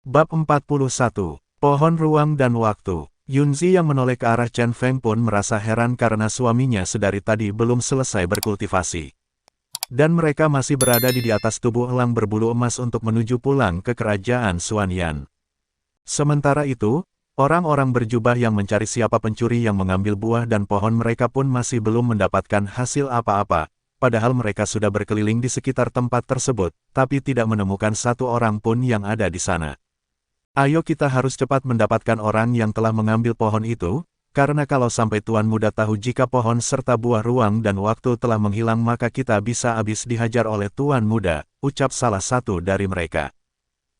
Bab 41. Pohon Ruang dan Waktu. Yunzi yang menoleh ke arah Chen Feng pun merasa heran karena suaminya sedari tadi belum selesai berkultivasi. Dan mereka masih berada di atas tubuh elang berbulu emas untuk menuju pulang ke kerajaan Xuanyan. Sementara itu, orang-orang berjubah yang mencari siapa pencuri yang mengambil buah dan pohon mereka pun masih belum mendapatkan hasil apa-apa, padahal mereka sudah berkeliling di sekitar tempat tersebut, tapi tidak menemukan satu orang pun yang ada di sana. Ayo kita harus cepat mendapatkan orang yang telah mengambil pohon itu, karena kalau sampai Tuan Muda tahu jika pohon serta buah ruang dan waktu telah menghilang maka kita bisa habis dihajar oleh Tuan Muda, ucap salah satu dari mereka.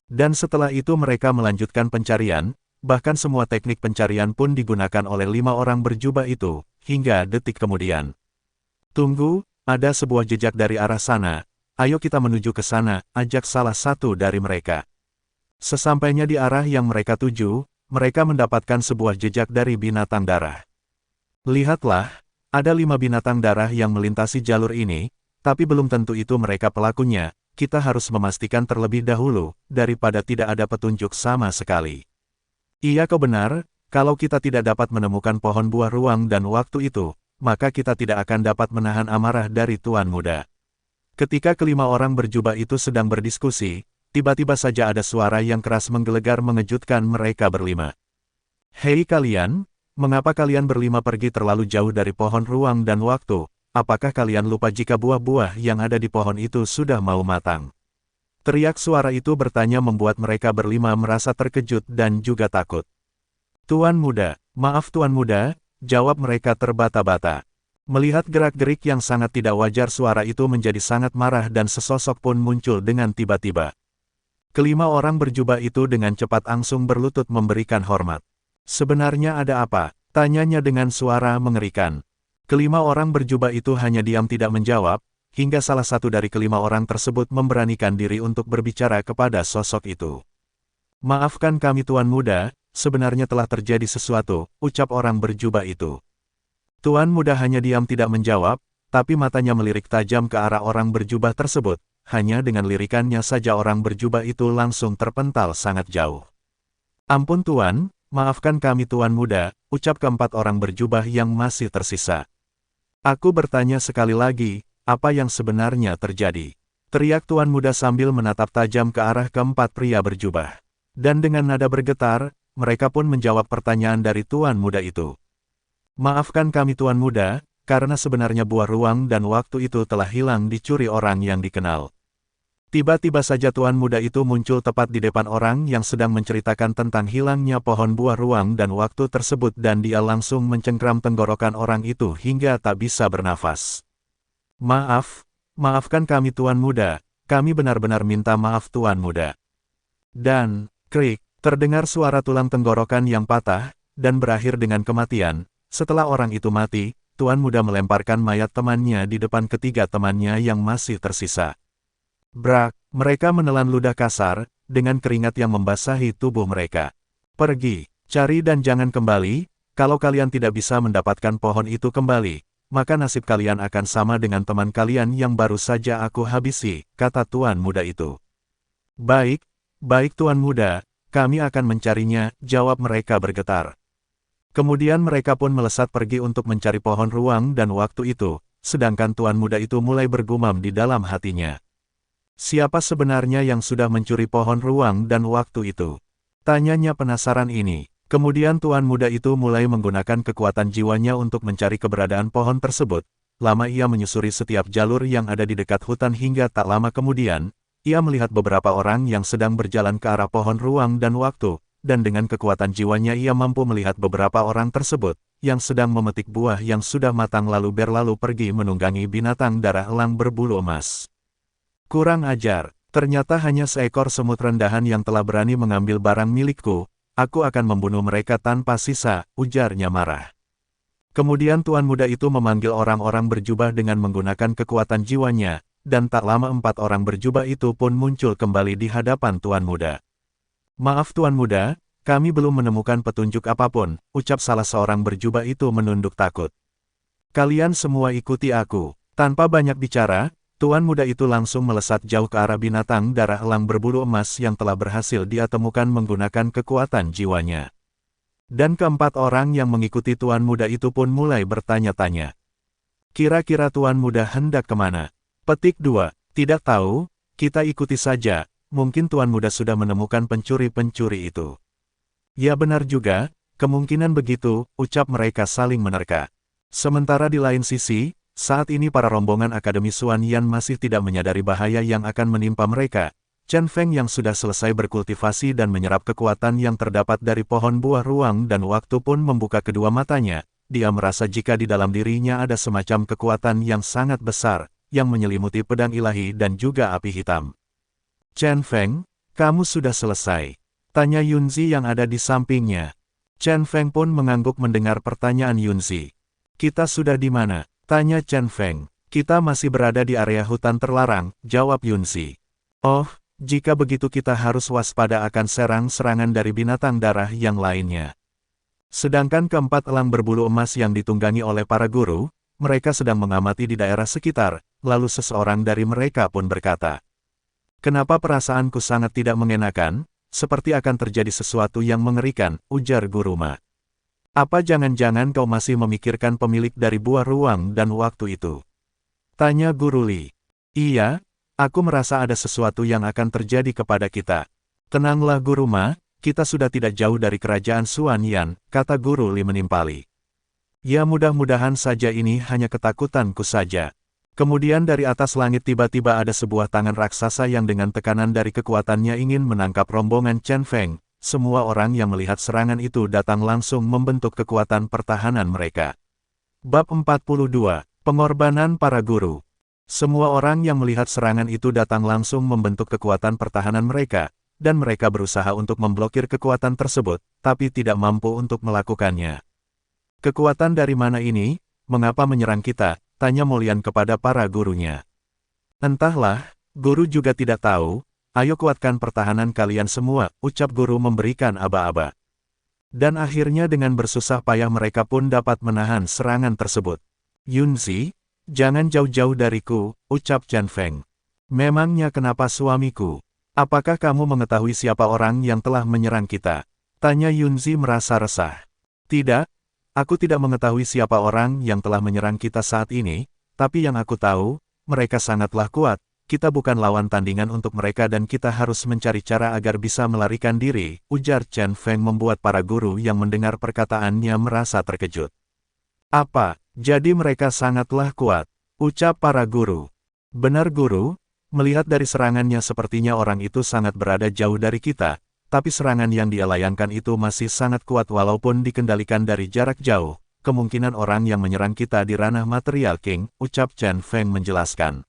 Dan setelah itu mereka melanjutkan pencarian, bahkan semua teknik pencarian pun digunakan oleh 5 orang berjubah itu, hingga detik kemudian. Tunggu, ada sebuah jejak dari arah sana, ayo kita menuju ke sana, ajak salah satu dari mereka. Sesampainya di arah yang mereka tuju, mereka mendapatkan sebuah jejak dari binatang darah. Lihatlah, ada 5 binatang darah yang melintasi jalur ini, tapi belum tentu itu mereka pelakunya, kita harus memastikan terlebih dahulu, daripada tidak ada petunjuk sama sekali. Iya kau benar, kalau kita tidak dapat menemukan pohon buah ruang dan waktu itu, maka kita tidak akan dapat menahan amarah dari Tuan Muda. Ketika kelima orang berjubah itu sedang berdiskusi, tiba-tiba saja ada suara yang keras menggelegar mengejutkan mereka berlima. Hei kalian, mengapa kalian berlima pergi terlalu jauh dari pohon ruang dan waktu? Apakah kalian lupa jika buah-buah yang ada di pohon itu sudah mau matang? Teriak suara itu bertanya membuat mereka berlima merasa terkejut dan juga takut. Tuan Muda, maaf Tuan Muda, jawab mereka terbata-bata. Melihat gerak-gerik yang sangat tidak wajar suara itu menjadi sangat marah dan sesosok pun muncul dengan tiba-tiba. Kelima orang berjubah itu dengan cepat langsung berlutut memberikan hormat. Sebenarnya ada apa? Tanyanya dengan suara mengerikan. Kelima orang berjubah itu hanya diam tidak menjawab, hingga salah satu dari kelima orang tersebut memberanikan diri untuk berbicara kepada sosok itu. Maafkan kami Tuan Muda, sebenarnya telah terjadi sesuatu, ucap orang berjubah itu. Tuan Muda hanya diam tidak menjawab, tapi matanya melirik tajam ke arah orang berjubah tersebut. Hanya dengan lirikannya saja orang berjubah itu langsung terpental sangat jauh. Ampun Tuan, maafkan kami Tuan Muda, ucap keempat orang berjubah yang masih tersisa. Aku bertanya sekali lagi, apa yang sebenarnya terjadi? Teriak Tuan Muda sambil menatap tajam ke arah keempat pria berjubah. Dan dengan nada bergetar, mereka pun menjawab pertanyaan dari Tuan Muda itu. Maafkan kami Tuan Muda, karena sebenarnya buah ruang dan waktu itu telah hilang dicuri orang yang dikenal. Tiba-tiba saja Tuan Muda itu muncul tepat di depan orang yang sedang menceritakan tentang hilangnya pohon buah ruang dan waktu tersebut dan dia langsung mencengkram tenggorokan orang itu hingga tak bisa bernafas. Maafkan kami Tuan Muda, kami benar-benar minta maaf Tuan Muda. Dan, krik, terdengar suara tulang tenggorokan yang patah, dan berakhir dengan kematian. Setelah orang itu mati, Tuan Muda melemparkan mayat temannya di depan ketiga temannya yang masih tersisa. Brak, mereka menelan ludah kasar, dengan keringat yang membasahi tubuh mereka. Pergi, cari dan jangan kembali, kalau kalian tidak bisa mendapatkan pohon itu kembali, maka nasib kalian akan sama dengan teman kalian yang baru saja aku habisi, kata Tuan Muda itu. Baik Tuan Muda, kami akan mencarinya, jawab mereka bergetar. Kemudian mereka pun melesat pergi untuk mencari pohon ruang dan waktu itu, sedangkan Tuan Muda itu mulai bergumam di dalam hatinya. Siapa sebenarnya yang sudah mencuri pohon ruang dan waktu itu? Tanyanya penasaran ini. Kemudian Tuan Muda itu mulai menggunakan kekuatan jiwanya untuk mencari keberadaan pohon tersebut. Lama ia menyusuri setiap jalur yang ada di dekat hutan hingga tak lama kemudian, ia melihat beberapa orang yang sedang berjalan ke arah pohon ruang dan waktu. Dan dengan kekuatan jiwanya ia mampu melihat beberapa orang tersebut, yang sedang memetik buah yang sudah matang lalu berlalu pergi menunggangi binatang darah elang berbulu emas. Kurang ajar, ternyata hanya seekor semut rendahan yang telah berani mengambil barang milikku, aku akan membunuh mereka tanpa sisa, ujarnya marah. Kemudian Tuan Muda itu memanggil orang-orang berjubah dengan menggunakan kekuatan jiwanya, dan tak lama 4 orang berjubah itu pun muncul kembali di hadapan Tuan Muda. Maaf Tuan Muda, kami belum menemukan petunjuk apapun, ucap salah seorang berjubah itu menunduk takut. Kalian semua ikuti aku. Tanpa banyak bicara, Tuan muda itu langsung melesat jauh ke arah binatang darah elang berbulu emas yang telah berhasil dia temukan menggunakan kekuatan jiwanya. Dan keempat orang yang mengikuti tuan muda itu pun mulai bertanya-tanya. Kira-kira tuan muda hendak kemana? Petik 2. Tidak tahu, kita ikuti saja, mungkin tuan muda sudah menemukan pencuri-pencuri itu. Ya benar juga, kemungkinan begitu, ucap mereka saling menerka. Sementara di lain sisi, saat ini para rombongan Akademi Xuan Yan masih tidak menyadari bahaya yang akan menimpa mereka. Chen Feng yang sudah selesai berkultivasi dan menyerap kekuatan yang terdapat dari pohon buah ruang dan waktu pun membuka kedua matanya. Dia merasa jika di dalam dirinya ada semacam kekuatan yang sangat besar, yang menyelimuti pedang ilahi dan juga api hitam. Chen Feng, kamu sudah selesai? Tanya Yunzi yang ada di sampingnya. Chen Feng pun mengangguk mendengar pertanyaan Yunzi. Kita sudah di mana? Tanya Chen Feng. Kita masih berada di area hutan terlarang, jawab Yunzi. Oh, jika begitu kita harus waspada akan serangan dari binatang darah yang lainnya. Sedangkan keempat elang berbulu emas yang ditunggangi oleh para guru, mereka sedang mengamati di daerah sekitar, lalu seseorang dari mereka pun berkata. Kenapa perasaanku sangat tidak mengenakan, seperti akan terjadi sesuatu yang mengerikan, ujar Guru Ma. Apa jangan-jangan kau masih memikirkan pemilik dari buah ruang dan waktu itu? Tanya Guru Li. Iya, aku merasa ada sesuatu yang akan terjadi kepada kita. Tenanglah Guru Ma, kita sudah tidak jauh dari kerajaan Xuan Yan, kata Guru Li menimpali. Ya mudah-mudahan saja ini hanya ketakutanku saja. Kemudian dari atas langit tiba-tiba ada sebuah tangan raksasa yang dengan tekanan dari kekuatannya ingin menangkap rombongan Chen Feng. Semua orang yang melihat serangan itu datang langsung membentuk kekuatan pertahanan mereka. Bab 42, Pengorbanan para guru. Semua orang yang melihat serangan itu datang langsung membentuk kekuatan pertahanan mereka, dan mereka berusaha untuk memblokir kekuatan tersebut, tapi tidak mampu untuk melakukannya. Kekuatan dari mana ini? Mengapa menyerang kita? Tanya Molian kepada para gurunya. Entahlah, guru juga tidak tahu. Ayo kuatkan pertahanan kalian semua, ucap guru memberikan aba-aba. Dan akhirnya dengan bersusah payah mereka pun dapat menahan serangan tersebut. Yunzi, jangan jauh-jauh dariku, ucap Chen Feng. Memangnya kenapa suamiku? Apakah kamu mengetahui siapa orang yang telah menyerang kita? Tanya Yunzi merasa resah. Tidak, aku tidak mengetahui siapa orang yang telah menyerang kita saat ini, tapi yang aku tahu, mereka sangatlah kuat. Kita bukan lawan tandingan untuk mereka dan kita harus mencari cara agar bisa melarikan diri, ujar Chen Feng membuat para guru yang mendengar perkataannya merasa terkejut. Apa, jadi mereka sangatlah kuat, ucap para guru. Benar guru, melihat dari serangannya sepertinya orang itu sangat berada jauh dari kita, tapi serangan yang dia layangkan itu masih sangat kuat walaupun dikendalikan dari jarak jauh. Kemungkinan orang yang menyerang kita di ranah material King, ucap Chen Feng menjelaskan.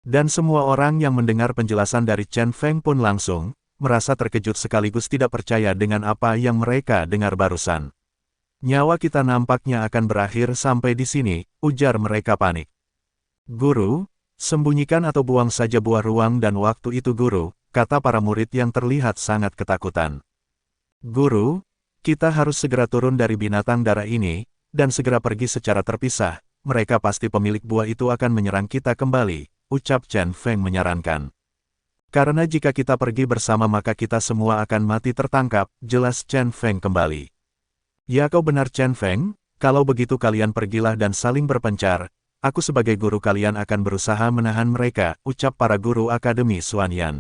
Dan semua orang yang mendengar penjelasan dari Chen Feng pun langsung, merasa terkejut sekaligus tidak percaya dengan apa yang mereka dengar barusan. Nyawa kita nampaknya akan berakhir sampai di sini, ujar mereka panik. Guru, sembunyikan atau buang saja buah ruang dan waktu itu guru, kata para murid yang terlihat sangat ketakutan. Guru, kita harus segera turun dari binatang darah ini, dan segera pergi secara terpisah, mereka pasti pemilik buah itu akan menyerang kita kembali. Ucap Chen Feng menyarankan. Karena jika kita pergi bersama maka kita semua akan mati tertangkap, jelas Chen Feng kembali. Ya kau benar Chen Feng, kalau begitu kalian pergilah dan saling berpencar, aku sebagai guru kalian akan berusaha menahan mereka, ucap para guru Akademi Xuan Yan.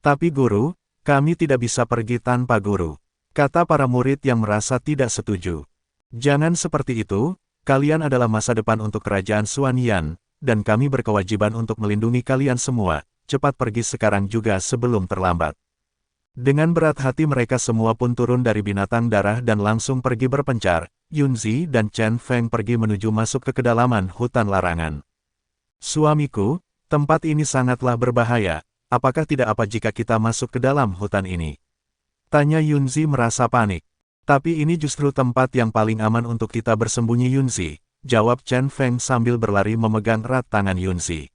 Tapi guru, kami tidak bisa pergi tanpa guru, kata para murid yang merasa tidak setuju. Jangan seperti itu, kalian adalah masa depan untuk kerajaan Xuan Yan. Dan kami berkewajiban untuk melindungi kalian semua, cepat pergi sekarang juga sebelum terlambat. Dengan berat hati mereka semua pun turun dari binatang darah dan langsung pergi berpencar, Yunzi dan Chen Feng pergi menuju masuk ke kedalaman hutan larangan. Suamiku, tempat ini sangatlah berbahaya, apakah tidak apa jika kita masuk ke dalam hutan ini? Tanya Yunzi merasa panik. Tapi ini justru tempat yang paling aman untuk kita bersembunyi Yunzi. Jawab Chen Feng sambil berlari memegang erat tangan Yunzi.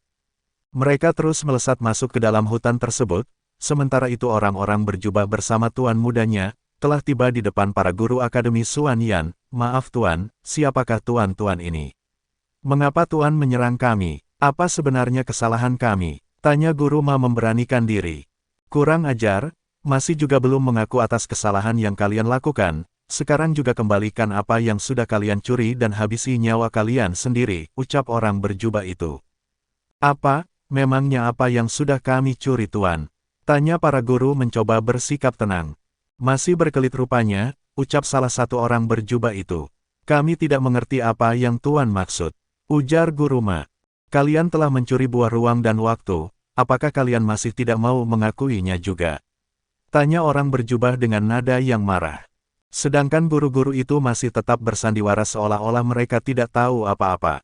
Mereka terus melesat masuk ke dalam hutan tersebut, sementara itu orang-orang berjubah bersama tuan mudanya, telah tiba di depan para guru Akademi Xuan Yan. Maaf tuan, siapakah tuan-tuan ini? Mengapa tuan menyerang kami? Apa sebenarnya kesalahan kami? Tanya Guru Ma memberanikan diri. Kurang ajar, masih juga belum mengaku atas kesalahan yang kalian lakukan, sekarang juga kembalikan apa yang sudah kalian curi dan habisi nyawa kalian sendiri, ucap orang berjubah itu. Apa, memangnya apa yang sudah kami curi Tuan? Tanya para guru mencoba bersikap tenang. Masih berkelit rupanya, ucap salah satu orang berjubah itu. Kami tidak mengerti apa yang Tuan maksud. Ujar Guru Ma. Kalian telah mencuri buah ruang dan waktu, apakah kalian masih tidak mau mengakuinya juga? Tanya orang berjubah dengan nada yang marah. Sedangkan guru-guru itu masih tetap bersandiwara seolah-olah mereka tidak tahu apa-apa.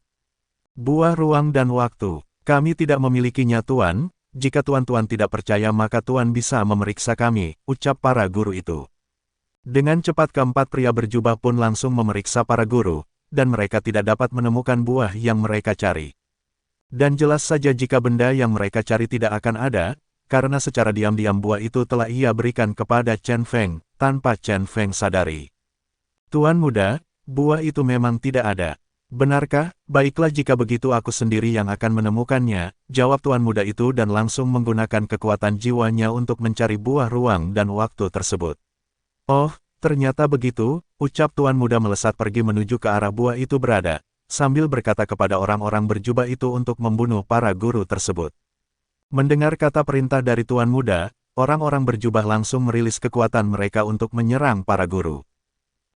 Buah ruang dan waktu, kami tidak memilikinya Tuan, jika Tuan-Tuan tidak percaya maka Tuan bisa memeriksa kami, ucap para guru itu. Dengan cepat keempat pria berjubah pun langsung memeriksa para guru, dan mereka tidak dapat menemukan buah yang mereka cari. Dan jelas saja jika benda yang mereka cari tidak akan ada, karena secara diam-diam buah itu telah ia berikan kepada Chen Feng, tanpa Chen Feng sadari. Tuan muda, buah itu memang tidak ada. Benarkah? Baiklah jika begitu aku sendiri yang akan menemukannya, jawab tuan muda itu dan langsung menggunakan kekuatan jiwanya untuk mencari buah ruang dan waktu tersebut. Oh, ternyata begitu, ucap tuan muda melesat pergi menuju ke arah buah itu berada, sambil berkata kepada orang-orang berjubah itu untuk membunuh para guru tersebut. Mendengar kata perintah dari tuan muda, orang-orang berjubah langsung merilis kekuatan mereka untuk menyerang para guru.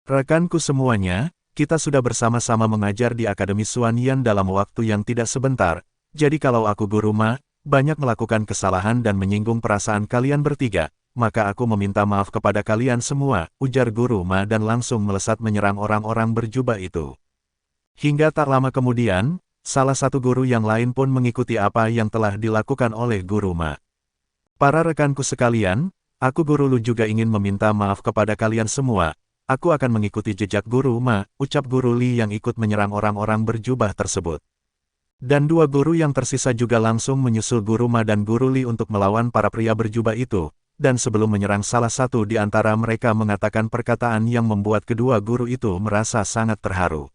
Rekanku semuanya, kita sudah bersama-sama mengajar di Akademi Xuanyan dalam waktu yang tidak sebentar, jadi kalau aku Guru Ma, banyak melakukan kesalahan dan menyinggung perasaan kalian bertiga, maka aku meminta maaf kepada kalian semua, ujar Guru Ma dan langsung melesat menyerang orang-orang berjubah itu. Hingga tak lama kemudian, salah satu guru yang lain pun mengikuti apa yang telah dilakukan oleh Guru Ma. Para rekanku sekalian, aku Guru Lu juga ingin meminta maaf kepada kalian semua. Aku akan mengikuti jejak Guru Ma, ucap Guru Li yang ikut menyerang orang-orang berjubah tersebut. Dan dua guru yang tersisa juga langsung menyusul Guru Ma dan Guru Li untuk melawan para pria berjubah itu, dan sebelum menyerang salah satu di antara mereka mengatakan perkataan yang membuat kedua guru itu merasa sangat terharu.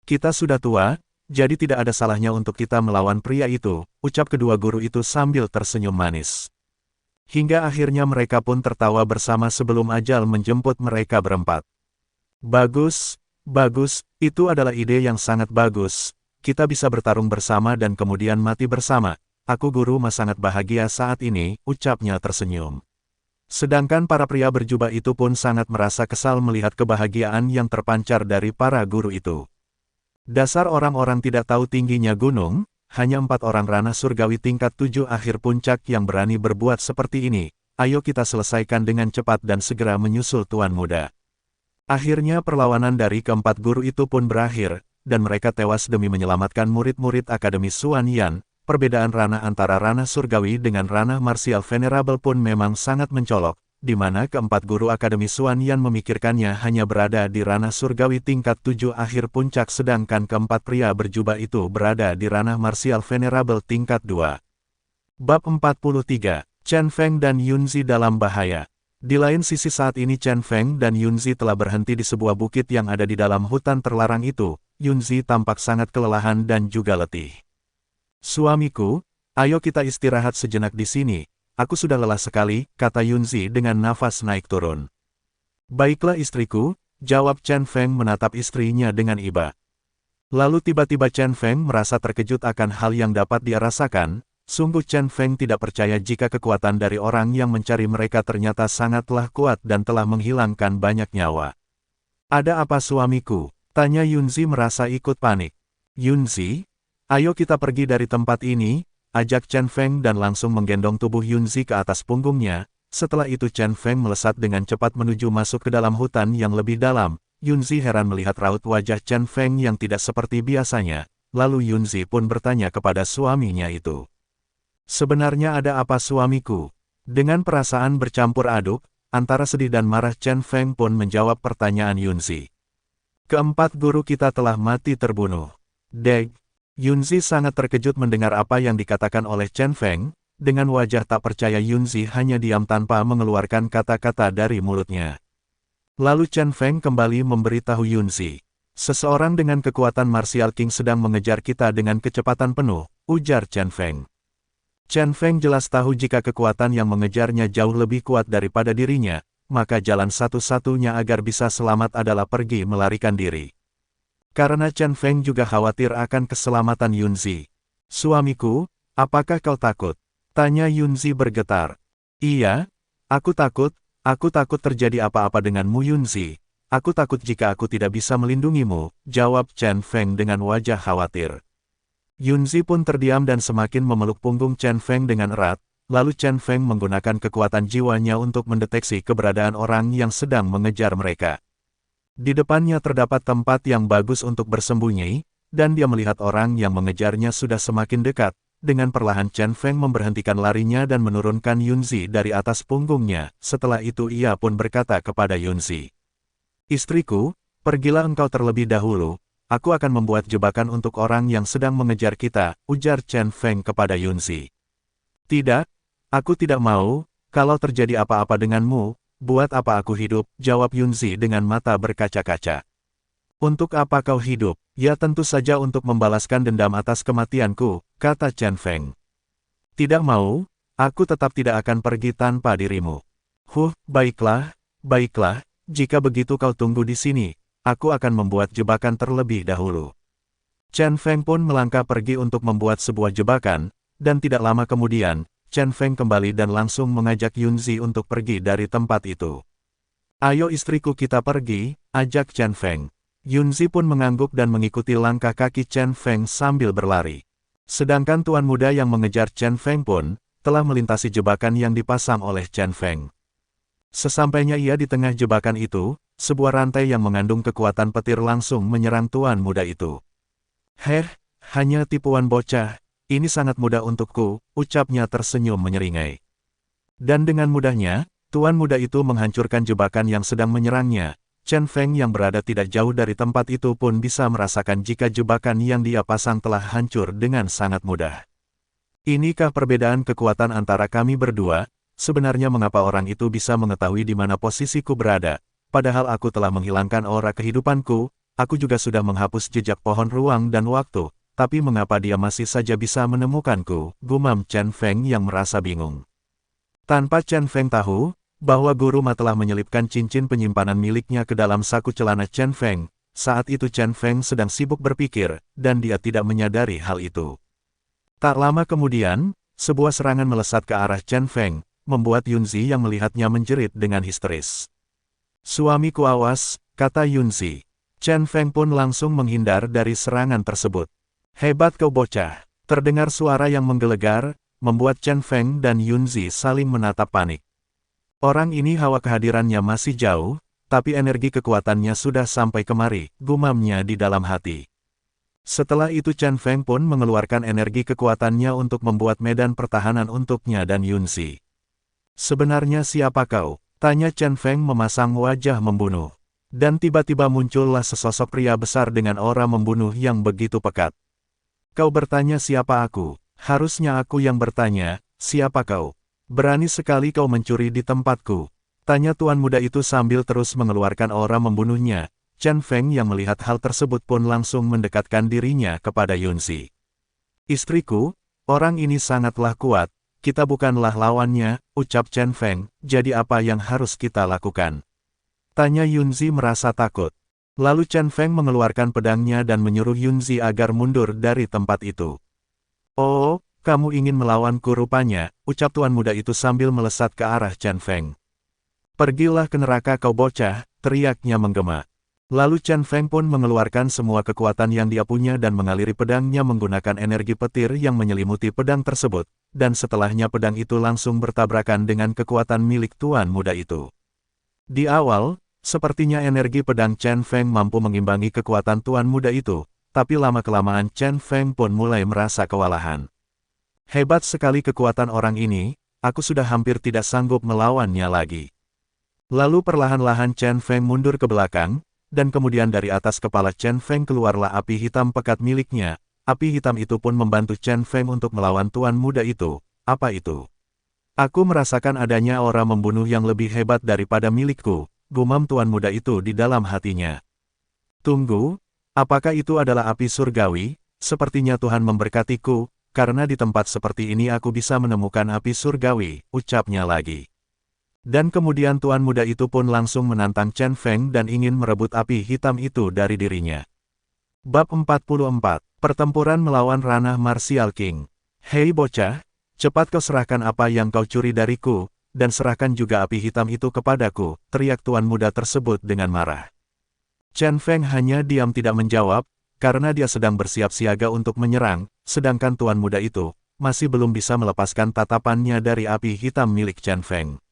Kita sudah tua, jadi tidak ada salahnya untuk kita melawan pria itu, ucap kedua guru itu sambil tersenyum manis. Hingga akhirnya mereka pun tertawa bersama sebelum ajal menjemput mereka berempat. Bagus, bagus, itu adalah ide yang sangat bagus. Kita bisa bertarung bersama dan kemudian mati bersama. Aku Guru Ma sangat bahagia saat ini, ucapnya tersenyum. Sedangkan para pria berjubah itu pun sangat merasa kesal melihat kebahagiaan yang terpancar dari para guru itu. Dasar orang-orang tidak tahu tingginya gunung, hanya 4 orang ranah surgawi tingkat 7 akhir puncak yang berani berbuat seperti ini. Ayo kita selesaikan dengan cepat dan segera menyusul tuan muda. Akhirnya perlawanan dari keempat guru itu pun berakhir, dan mereka tewas demi menyelamatkan murid-murid Akademi Xuanyan. Perbedaan ranah antara ranah surgawi dengan ranah marsial venerable pun memang sangat mencolok, di mana keempat guru Akademi Xuanyan memikirkannya hanya berada di ranah surgawi tingkat 7 akhir puncak sedangkan keempat pria berjubah itu berada di ranah marsial venerable tingkat 2. Bab 43, Chen Feng dan Yunzi dalam bahaya. Di lain sisi saat ini Chen Feng dan Yunzi telah berhenti di sebuah bukit yang ada di dalam hutan terlarang itu. Yunzi tampak sangat kelelahan dan juga letih. Suamiku, ayo kita istirahat sejenak di sini. Aku sudah lelah sekali, kata Yunzi dengan nafas naik turun. Baiklah istriku, jawab Chen Feng menatap istrinya dengan iba. Lalu tiba-tiba Chen Feng merasa terkejut akan hal yang dapat dia rasakan. Sungguh Chen Feng tidak percaya jika kekuatan dari orang yang mencari mereka ternyata sangatlah kuat dan telah menghilangkan banyak nyawa. Ada apa suamiku? Tanya Yunzi merasa ikut panik. Yunzi, ayo kita pergi dari tempat ini. Ajak Chen Feng dan langsung menggendong tubuh Yunzi ke atas punggungnya. Setelah itu Chen Feng melesat dengan cepat menuju masuk ke dalam hutan yang lebih dalam. Yunzi heran melihat raut wajah Chen Feng yang tidak seperti biasanya. Lalu Yunzi pun bertanya kepada suaminya itu. Sebenarnya ada apa suamiku? Dengan perasaan bercampur aduk, antara sedih dan marah Chen Feng pun menjawab pertanyaan Yunzi. Keempat guru kita telah mati terbunuh. Deg. Yunzi sangat terkejut mendengar apa yang dikatakan oleh Chen Feng. Dengan wajah tak percaya Yunzi hanya diam tanpa mengeluarkan kata-kata dari mulutnya. Lalu Chen Feng kembali memberitahu Yunzi. Seseorang dengan kekuatan Martial King sedang mengejar kita dengan kecepatan penuh, ujar Chen Feng. Chen Feng jelas tahu jika kekuatan yang mengejarnya jauh lebih kuat daripada dirinya, maka jalan satu-satunya agar bisa selamat adalah pergi melarikan diri. Karena Chen Feng juga khawatir akan keselamatan Yunzi. Suamiku, apakah kau takut? Tanya Yunzi bergetar. Iya, aku takut terjadi apa-apa denganmu Yunzi. Aku takut jika aku tidak bisa melindungimu, jawab Chen Feng dengan wajah khawatir. Yunzi pun terdiam dan semakin memeluk punggung Chen Feng dengan erat, lalu Chen Feng menggunakan kekuatan jiwanya untuk mendeteksi keberadaan orang yang sedang mengejar mereka. Di depannya terdapat tempat yang bagus untuk bersembunyi, dan dia melihat orang yang mengejarnya sudah semakin dekat. Dengan perlahan Chen Feng memberhentikan larinya dan menurunkan Yunzi dari atas punggungnya. Setelah itu ia pun berkata kepada Yunzi. Istriku, pergilah engkau terlebih dahulu, aku akan membuat jebakan untuk orang yang sedang mengejar kita, ujar Chen Feng kepada Yunzi. Tidak, aku tidak mau, kalau terjadi apa-apa denganmu, buat apa aku hidup, jawab Yunzi dengan mata berkaca-kaca. Untuk apa kau hidup? Ya tentu saja untuk membalaskan dendam atas kematianku, kata Chen Feng. Tidak mau, aku tetap tidak akan pergi tanpa dirimu. Baiklah, jika begitu kau tunggu di sini, aku akan membuat jebakan terlebih dahulu. Chen Feng pun melangkah pergi untuk membuat sebuah jebakan, dan tidak lama kemudian, Chen Feng kembali dan langsung mengajak Yunzi untuk pergi dari tempat itu. Ayo istriku kita pergi, ajak Chen Feng. Yunzi pun mengangguk dan mengikuti langkah kaki Chen Feng sambil berlari. Sedangkan tuan muda yang mengejar Chen Feng pun, telah melintasi jebakan yang dipasang oleh Chen Feng. Sesampainya ia di tengah jebakan itu, sebuah rantai yang mengandung kekuatan petir langsung menyerang tuan muda itu. Hanya tipuan bocah, ini sangat mudah untukku, ucapnya tersenyum menyeringai. Dan dengan mudahnya, tuan muda itu menghancurkan jebakan yang sedang menyerangnya. Chen Feng yang berada tidak jauh dari tempat itu pun bisa merasakan jika jebakan yang dia pasang telah hancur dengan sangat mudah. Inikah perbedaan kekuatan antara kami berdua? Sebenarnya mengapa orang itu bisa mengetahui di mana posisiku berada, padahal aku telah menghilangkan aura kehidupanku, aku juga sudah menghapus jejak pohon ruang dan waktu, tapi mengapa dia masih saja bisa menemukanku, gumam Chen Feng yang merasa bingung. Tanpa Chen Feng tahu, bahwa Guru Ma telah menyelipkan cincin penyimpanan miliknya ke dalam saku celana Chen Feng, saat itu Chen Feng sedang sibuk berpikir, dan dia tidak menyadari hal itu. Tak lama kemudian, sebuah serangan melesat ke arah Chen Feng, membuat Yunzi yang melihatnya menjerit dengan histeris. Suamiku awas, kata Yunzi. Chen Feng pun langsung menghindar dari serangan tersebut. Hebat kau bocah, terdengar suara yang menggelegar, membuat Chen Feng dan Yunzi saling menatap panik. Orang ini hawa kehadirannya masih jauh, tapi energi kekuatannya sudah sampai kemari, gumamnya di dalam hati. Setelah itu Chen Feng pun mengeluarkan energi kekuatannya untuk membuat medan pertahanan untuknya dan Yunzi. Sebenarnya siapa kau? Tanya Chen Feng memasang wajah membunuh. Dan tiba-tiba muncullah sesosok pria besar dengan aura membunuh yang begitu pekat. Kau bertanya siapa aku? Harusnya aku yang bertanya, siapa kau? Berani sekali kau mencuri di tempatku. Tanya tuan muda itu sambil terus mengeluarkan aura membunuhnya. Chen Feng yang melihat hal tersebut pun langsung mendekatkan dirinya kepada Yunzi. Istriku, orang ini sangatlah kuat. Kita bukanlah lawannya, ucap Chen Feng, jadi apa yang harus kita lakukan? Tanya Yunzi merasa takut. Lalu Chen Feng mengeluarkan pedangnya dan menyuruh Yunzi agar mundur dari tempat itu. Oh, kamu ingin melawanku rupanya, ucap tuan muda itu sambil melesat ke arah Chen Feng. Pergilah ke neraka kau bocah, teriaknya menggema. Lalu Chen Feng pun mengeluarkan semua kekuatan yang dia punya dan mengaliri pedangnya menggunakan energi petir yang menyelimuti pedang tersebut, dan setelahnya pedang itu langsung bertabrakan dengan kekuatan milik tuan muda itu. Di awal, sepertinya energi pedang Chen Feng mampu mengimbangi kekuatan tuan muda itu, tapi lama-kelamaan Chen Feng pun mulai merasa kewalahan. Hebat sekali kekuatan orang ini, aku sudah hampir tidak sanggup melawannya lagi. Lalu perlahan-lahan Chen Feng mundur ke belakang, dan kemudian dari atas kepala Chen Feng keluarlah api hitam pekat miliknya. Api hitam itu pun membantu Chen Feng untuk melawan tuan muda itu. Apa itu? Aku merasakan adanya aura membunuh yang lebih hebat daripada milikku, gumam tuan muda itu di dalam hatinya. Tunggu, apakah itu adalah api surgawi? Sepertinya Tuhan memberkatiku, karena di tempat seperti ini aku bisa menemukan api surgawi, ucapnya lagi. Dan kemudian tuan muda itu pun langsung menantang Chen Feng dan ingin merebut api hitam itu dari dirinya. Bab 44, Pertempuran melawan Ranah Martial King. Hei bocah, cepat kau serahkan apa yang kau curi dariku, dan serahkan juga api hitam itu kepadaku, teriak tuan muda tersebut dengan marah. Chen Feng hanya diam tidak menjawab, karena dia sedang bersiap siaga untuk menyerang, sedangkan tuan muda itu masih belum bisa melepaskan tatapannya dari api hitam milik Chen Feng.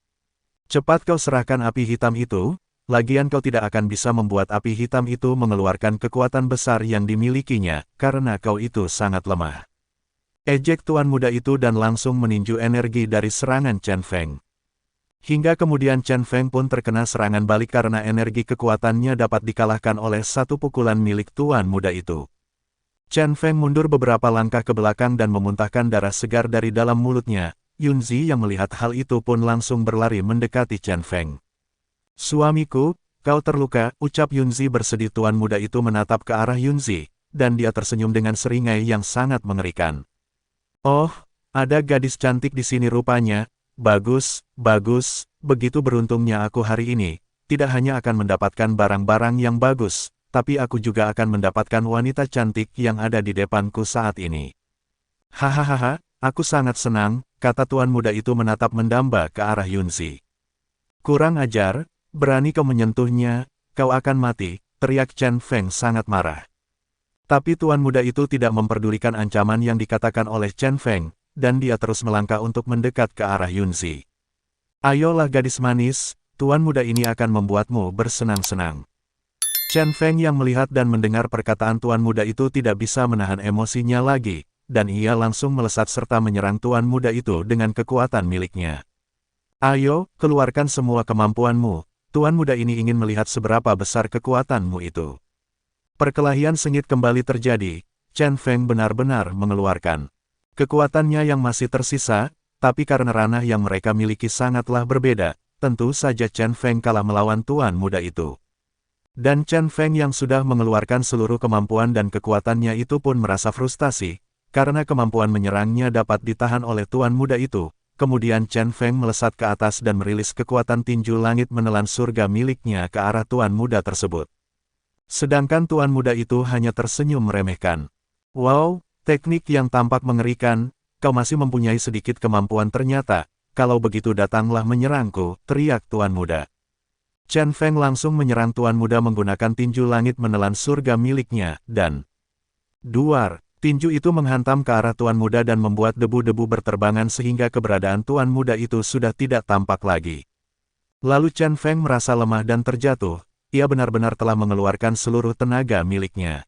Cepat kau serahkan api hitam itu, lagian kau tidak akan bisa membuat api hitam itu mengeluarkan kekuatan besar yang dimilikinya, karena kau itu sangat lemah. Ejek tuan muda itu dan langsung meninju energi dari serangan Chen Feng. Hingga kemudian Chen Feng pun terkena serangan balik karena energi kekuatannya dapat dikalahkan oleh satu pukulan milik tuan muda itu. Chen Feng mundur beberapa langkah ke belakang dan memuntahkan darah segar dari dalam mulutnya. Yunzi yang melihat hal itu pun langsung berlari mendekati Chen Feng. Suamiku, kau terluka, ucap Yunzi bersedih. Tuan muda itu menatap ke arah Yunzi, dan dia tersenyum dengan seringai yang sangat mengerikan. Oh, ada gadis cantik di sini rupanya. Bagus, bagus, begitu beruntungnya aku hari ini, tidak hanya akan mendapatkan barang-barang yang bagus, tapi aku juga akan mendapatkan wanita cantik yang ada di depanku saat ini. Hahaha, aku sangat senang, kata tuan muda itu menatap mendamba ke arah Yunzi. Kurang ajar, berani kau menyentuhnya, kau akan mati, teriak Chen Feng sangat marah. Tapi tuan muda itu tidak memperdulikan ancaman yang dikatakan oleh Chen Feng, dan dia terus melangkah untuk mendekat ke arah Yunzi. Ayolah gadis manis, tuan muda ini akan membuatmu bersenang-senang. Chen Feng yang melihat dan mendengar perkataan tuan muda itu tidak bisa menahan emosinya lagi, dan ia langsung melesat serta menyerang tuan muda itu dengan kekuatan miliknya. Ayo, keluarkan semua kemampuanmu, tuan muda ini ingin melihat seberapa besar kekuatanmu itu. Perkelahian sengit kembali terjadi, Chen Feng benar-benar mengeluarkan kekuatannya yang masih tersisa, tapi karena ranah yang mereka miliki sangatlah berbeda, tentu saja Chen Feng kalah melawan tuan muda itu. Dan Chen Feng yang sudah mengeluarkan seluruh kemampuan dan kekuatannya itu pun merasa frustasi, karena kemampuan menyerangnya dapat ditahan oleh tuan muda itu. Kemudian Chen Feng melesat ke atas dan merilis kekuatan tinju langit menelan surga miliknya ke arah tuan muda tersebut. Sedangkan tuan muda itu hanya tersenyum meremehkan. Wow, teknik yang tampak mengerikan, kau masih mempunyai sedikit kemampuan ternyata, kalau begitu datanglah menyerangku, teriak tuan muda. Chen Feng langsung menyerang tuan muda menggunakan tinju langit menelan surga miliknya, dan duar, tinju itu menghantam ke arah tuan muda dan membuat debu-debu berterbangan sehingga keberadaan tuan muda itu sudah tidak tampak lagi. Lalu Chen Feng merasa lemah dan terjatuh, ia benar-benar telah mengeluarkan seluruh tenaga miliknya.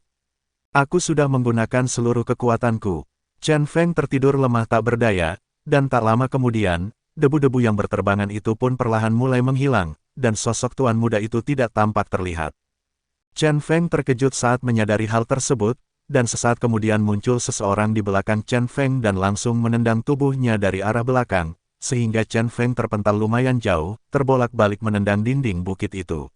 Aku sudah menggunakan seluruh kekuatanku. Chen Feng tertidur lemah tak berdaya, dan tak lama kemudian, debu-debu yang berterbangan itu pun perlahan mulai menghilang, dan sosok tuan muda itu tidak tampak terlihat. Chen Feng terkejut saat menyadari hal tersebut, dan sesaat kemudian muncul seseorang di belakang Chen Feng dan langsung menendang tubuhnya dari arah belakang, sehingga Chen Feng terpental lumayan jauh, terbolak-balik menendang dinding bukit itu.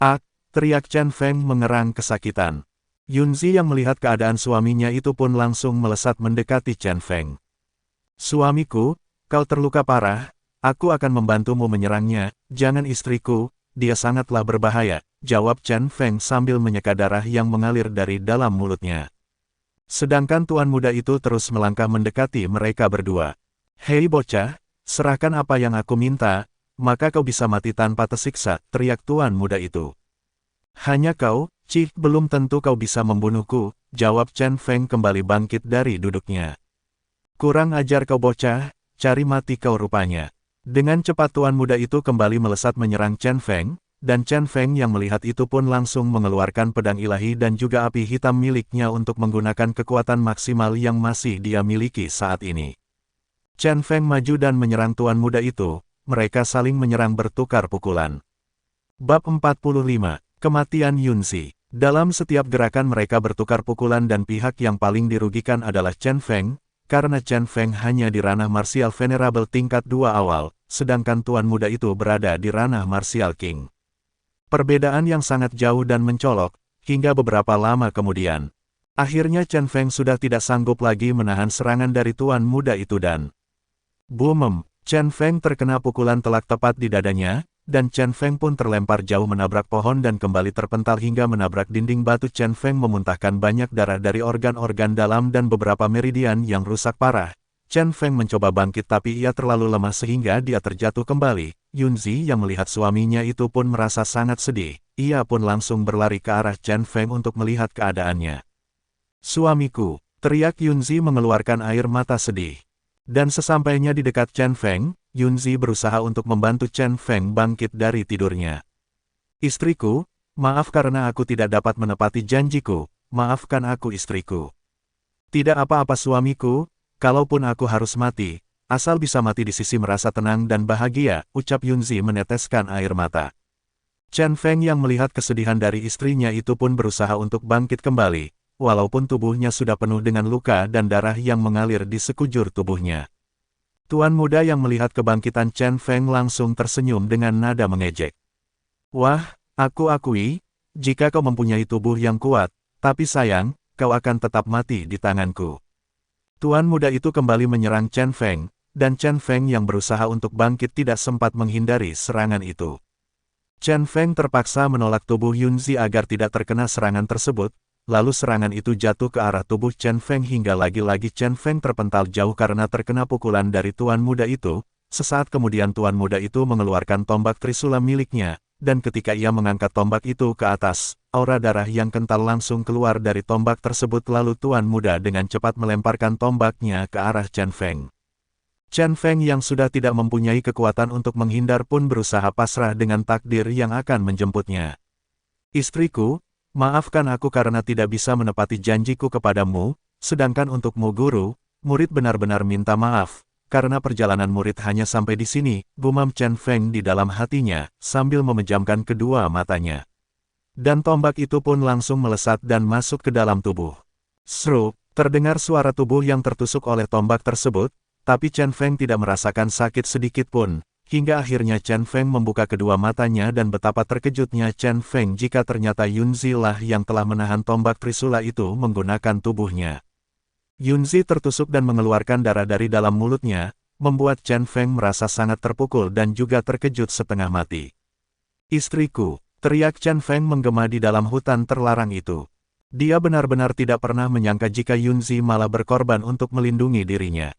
"Ah!" teriak Chen Feng mengerang kesakitan. Yunzi yang melihat keadaan suaminya itu pun langsung melesat mendekati Chen Feng. "Suamiku, kau terluka parah, aku akan membantumu menyerangnya, jangan istriku, dia sangatlah berbahaya," jawab Chen Feng sambil menyeka darah yang mengalir dari dalam mulutnya. Sedangkan tuan muda itu terus melangkah mendekati mereka berdua. "Hei bocah, serahkan apa yang aku minta, maka kau bisa mati tanpa tersiksa," teriak tuan muda itu. "Hanya kau, Cih, belum tentu kau bisa membunuhku," jawab Chen Feng kembali bangkit dari duduknya. "Kurang ajar kau bocah, cari mati kau rupanya." Dengan cepat tuan muda itu kembali melesat menyerang Chen Feng, dan Chen Feng yang melihat itu pun langsung mengeluarkan pedang ilahi dan juga api hitam miliknya untuk menggunakan kekuatan maksimal yang masih dia miliki saat ini. Chen Feng maju dan menyerang tuan muda itu, mereka saling menyerang bertukar pukulan. Bab 45, Kematian Yunzi. Dalam setiap gerakan mereka bertukar pukulan dan pihak yang paling dirugikan adalah Chen Feng, karena Chen Feng hanya di ranah martial venerable tingkat 2 awal, sedangkan tuan muda itu berada di ranah martial king. Perbedaan yang sangat jauh dan mencolok, hingga beberapa lama kemudian. Akhirnya Chen Feng sudah tidak sanggup lagi menahan serangan dari tuan muda itu dan boom! Chen Feng terkena pukulan telak tepat di dadanya, dan Chen Feng pun terlempar jauh menabrak pohon dan kembali terpental hingga menabrak dinding batu. Chen Feng memuntahkan banyak darah dari organ-organ dalam dan beberapa meridian yang rusak parah. Chen Feng mencoba bangkit tapi ia terlalu lemah sehingga dia terjatuh kembali. Yunzi yang melihat suaminya itu pun merasa sangat sedih. Ia pun langsung berlari ke arah Chen Feng untuk melihat keadaannya. "Suamiku!" teriak Yunzi mengeluarkan air mata sedih. Dan sesampainya di dekat Chen Feng, Yunzi berusaha untuk membantu Chen Feng bangkit dari tidurnya. "Istriku, maaf karena aku tidak dapat menepati janjiku, maafkan aku istriku." "Tidak apa-apa suamiku, kalaupun aku harus mati, asal bisa mati di sisi merasa tenang dan bahagia," ucap Yunzi meneteskan air mata. Chen Feng yang melihat kesedihan dari istrinya itu pun berusaha untuk bangkit kembali, walaupun tubuhnya sudah penuh dengan luka dan darah yang mengalir di sekujur tubuhnya. Tuan muda yang melihat kebangkitan Chen Feng langsung tersenyum dengan nada mengejek. "Wah, aku akui, jika kau mempunyai tubuh yang kuat, tapi sayang, kau akan tetap mati di tanganku." Tuan muda itu kembali menyerang Chen Feng, dan Chen Feng yang berusaha untuk bangkit tidak sempat menghindari serangan itu. Chen Feng terpaksa menolak tubuh Yunzi agar tidak terkena serangan tersebut, lalu serangan itu jatuh ke arah tubuh Chen Feng hingga lagi-lagi Chen Feng terpental jauh karena terkena pukulan dari tuan muda itu. Sesaat kemudian tuan muda itu mengeluarkan tombak Trisula miliknya, dan ketika ia mengangkat tombak itu ke atas, aura darah yang kental langsung keluar dari tombak tersebut lalu tuan muda dengan cepat melemparkan tombaknya ke arah Chen Feng. Chen Feng yang sudah tidak mempunyai kekuatan untuk menghindar pun berusaha pasrah dengan takdir yang akan menjemputnya. "Istriku, maafkan aku karena tidak bisa menepati janjiku kepadamu, sedangkan untukmu guru, murid benar-benar minta maaf, karena perjalanan murid hanya sampai di sini," gumam Chen Feng di dalam hatinya, sambil memejamkan kedua matanya. Dan tombak itu pun langsung melesat dan masuk ke dalam tubuh. Sruk, terdengar suara tubuh yang tertusuk oleh tombak tersebut, tapi Chen Feng tidak merasakan sakit sedikit pun. Hingga akhirnya Chen Feng membuka kedua matanya dan betapa terkejutnya Chen Feng jika ternyata Yunzi lah yang telah menahan tombak Trisula itu menggunakan tubuhnya. Yunzi tertusuk dan mengeluarkan darah dari dalam mulutnya, membuat Chen Feng merasa sangat terpukul dan juga terkejut setengah mati. "Istriku!" teriak Chen Feng menggema di dalam hutan terlarang itu. Dia benar-benar tidak pernah menyangka jika Yunzi malah berkorban untuk melindungi dirinya.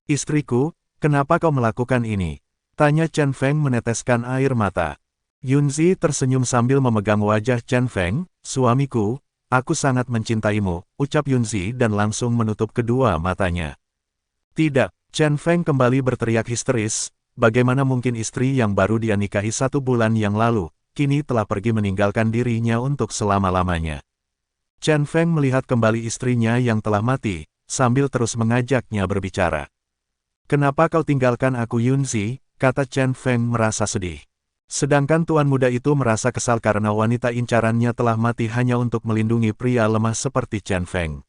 "Istriku, kenapa kau melakukan ini?" tanya Chen Feng meneteskan air mata. Yunzi tersenyum sambil memegang wajah Chen Feng. "Suamiku, aku sangat mencintaimu," ucap Yunzi dan langsung menutup kedua matanya. "Tidak!" Chen Feng kembali berteriak histeris, bagaimana mungkin istri yang baru dia nikahi 1 bulan yang lalu, kini telah pergi meninggalkan dirinya untuk selama-lamanya. Chen Feng melihat kembali istrinya yang telah mati, sambil terus mengajaknya berbicara. "Kenapa kau tinggalkan aku Yunzi?" kata Chen Feng merasa sedih. Sedangkan tuan muda itu merasa kesal karena wanita incarannya telah mati hanya untuk melindungi pria lemah seperti Chen Feng.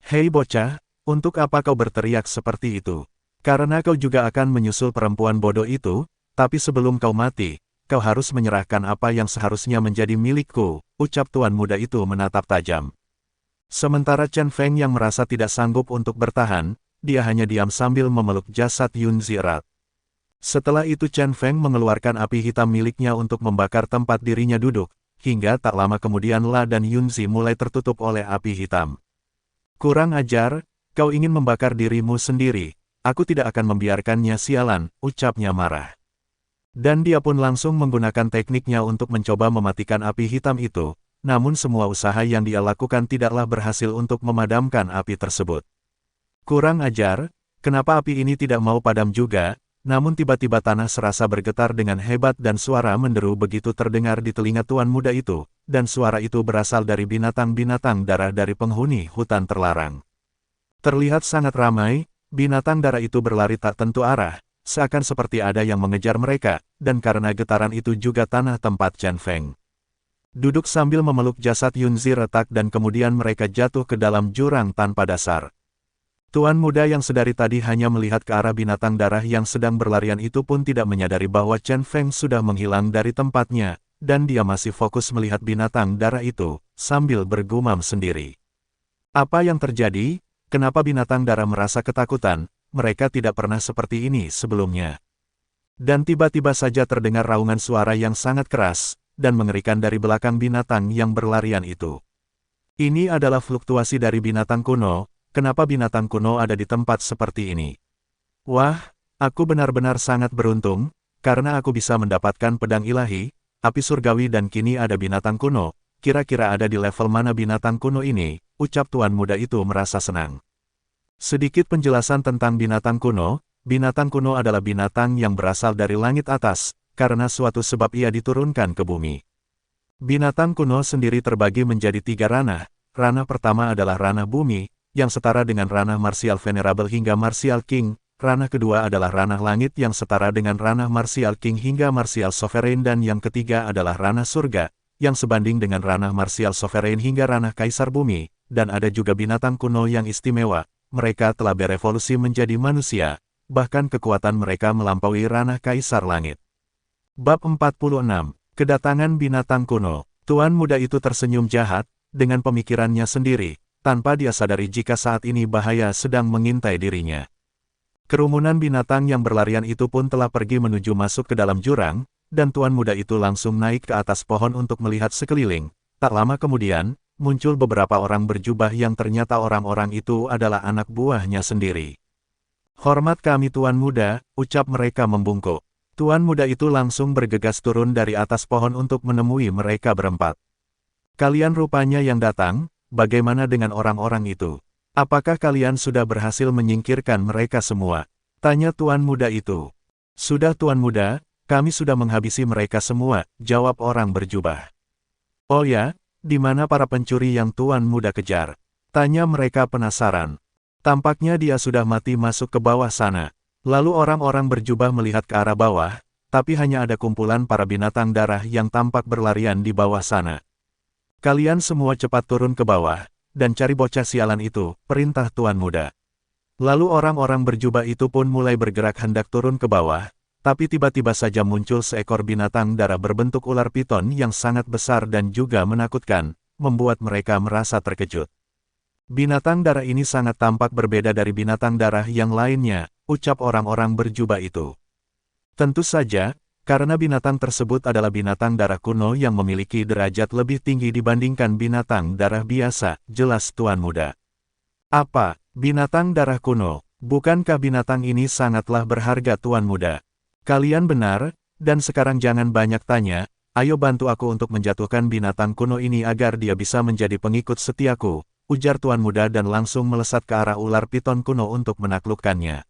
"Hei bocah, untuk apa kau berteriak seperti itu? Karena kau juga akan menyusul perempuan bodoh itu, tapi sebelum kau mati, kau harus menyerahkan apa yang seharusnya menjadi milikku," ucap tuan muda itu menatap tajam. Sementara Chen Feng yang merasa tidak sanggup untuk bertahan, dia hanya diam sambil memeluk jasad Yunzi erat. Setelah itu Chen Feng mengeluarkan api hitam miliknya untuk membakar tempat dirinya duduk, hingga tak lama kemudian La dan Yunzi mulai tertutup oleh api hitam. "Kurang ajar, kau ingin membakar dirimu sendiri, aku tidak akan membiarkannya sialan," ucapnya marah. Dan dia pun langsung menggunakan tekniknya untuk mencoba mematikan api hitam itu, namun semua usaha yang dia lakukan tidaklah berhasil untuk memadamkan api tersebut. "Kurang ajar, kenapa api ini tidak mau padam juga?" Namun tiba-tiba tanah serasa bergetar dengan hebat dan suara menderu begitu terdengar di telinga tuan muda itu, dan suara itu berasal dari binatang-binatang darah dari penghuni hutan terlarang. Terlihat sangat ramai, binatang darah itu berlari tak tentu arah, seakan seperti ada yang mengejar mereka, dan karena getaran itu juga tanah tempat Chen Feng duduk sambil memeluk jasad Yunzi retak dan kemudian mereka jatuh ke dalam jurang tanpa dasar. Tuan muda yang sedari tadi hanya melihat ke arah binatang darah yang sedang berlarian itu pun tidak menyadari bahwa Chen Feng sudah menghilang dari tempatnya, dan dia masih fokus melihat binatang darah itu, sambil bergumam sendiri. Apa yang terjadi? Kenapa binatang dara merasa ketakutan? Mereka tidak pernah seperti ini sebelumnya. Dan tiba-tiba saja terdengar raungan suara yang sangat keras dan mengerikan dari belakang binatang yang berlarian itu. Ini adalah fluktuasi dari binatang kuno. Kenapa binatang kuno ada di tempat seperti ini? Wah, aku benar-benar sangat beruntung, karena aku bisa mendapatkan pedang ilahi, api surgawi dan kini ada binatang kuno. Kira-kira ada di level mana binatang kuno ini? Ucap tuan muda itu merasa senang. Sedikit penjelasan tentang binatang kuno. Binatang kuno adalah binatang yang berasal dari langit atas, karena suatu sebab ia diturunkan ke bumi. Binatang kuno sendiri terbagi menjadi 3 ranah. Ranah pertama adalah ranah bumi, yang setara dengan ranah martial venerable hingga martial king. Ranah kedua adalah ranah langit yang setara dengan ranah martial king hingga martial sovereign, dan yang ketiga adalah ranah surga, yang sebanding dengan ranah martial sovereign hingga ranah kaisar bumi. Dan ada juga binatang kuno yang istimewa. Mereka telah berevolusi menjadi manusia, bahkan kekuatan mereka melampaui ranah kaisar langit. Bab 46. Kedatangan binatang kuno. Tuan muda itu tersenyum jahat, dengan pemikirannya sendiri, tanpa dia sadari jika saat ini bahaya sedang mengintai dirinya. Kerumunan binatang yang berlarian itu pun telah pergi menuju masuk ke dalam jurang, dan tuan muda itu langsung naik ke atas pohon untuk melihat sekeliling. Tak lama kemudian, muncul beberapa orang berjubah yang ternyata orang-orang itu adalah anak buahnya sendiri. "Hormat kami tuan muda," ucap mereka membungkuk. Tuan muda itu langsung bergegas turun dari atas pohon untuk menemui mereka berempat. "Kalian rupanya yang datang, bagaimana dengan orang-orang itu? Apakah kalian sudah berhasil menyingkirkan mereka semua?" tanya tuan muda itu. "Sudah tuan muda, kami sudah menghabisi mereka semua," jawab orang berjubah. "Oh ya, di mana para pencuri yang tuan muda kejar?" tanya mereka penasaran. "Tampaknya dia sudah mati masuk ke bawah sana." Lalu orang-orang berjubah melihat ke arah bawah, tapi hanya ada kumpulan para binatang darah yang tampak berlarian di bawah sana. "Kalian semua cepat turun ke bawah, dan cari bocah sialan itu," perintah tuan muda. Lalu orang-orang berjubah itu pun mulai bergerak hendak turun ke bawah, tapi tiba-tiba saja muncul seekor binatang darah berbentuk ular piton yang sangat besar dan juga menakutkan, membuat mereka merasa terkejut. "Binatang darah ini sangat tampak berbeda dari binatang darah yang lainnya," ucap orang-orang berjubah itu. "Tentu saja, karena binatang tersebut adalah binatang darah kuno yang memiliki derajat lebih tinggi dibandingkan binatang darah biasa," jelas tuan muda. "Apa, binatang darah kuno? Bukankah binatang ini sangatlah berharga tuan muda?" "Kalian benar, dan sekarang jangan banyak tanya, ayo bantu aku untuk menjatuhkan binatang kuno ini agar dia bisa menjadi pengikut setiaku," ujar tuan muda dan langsung melesat ke arah ular piton kuno untuk menaklukkannya.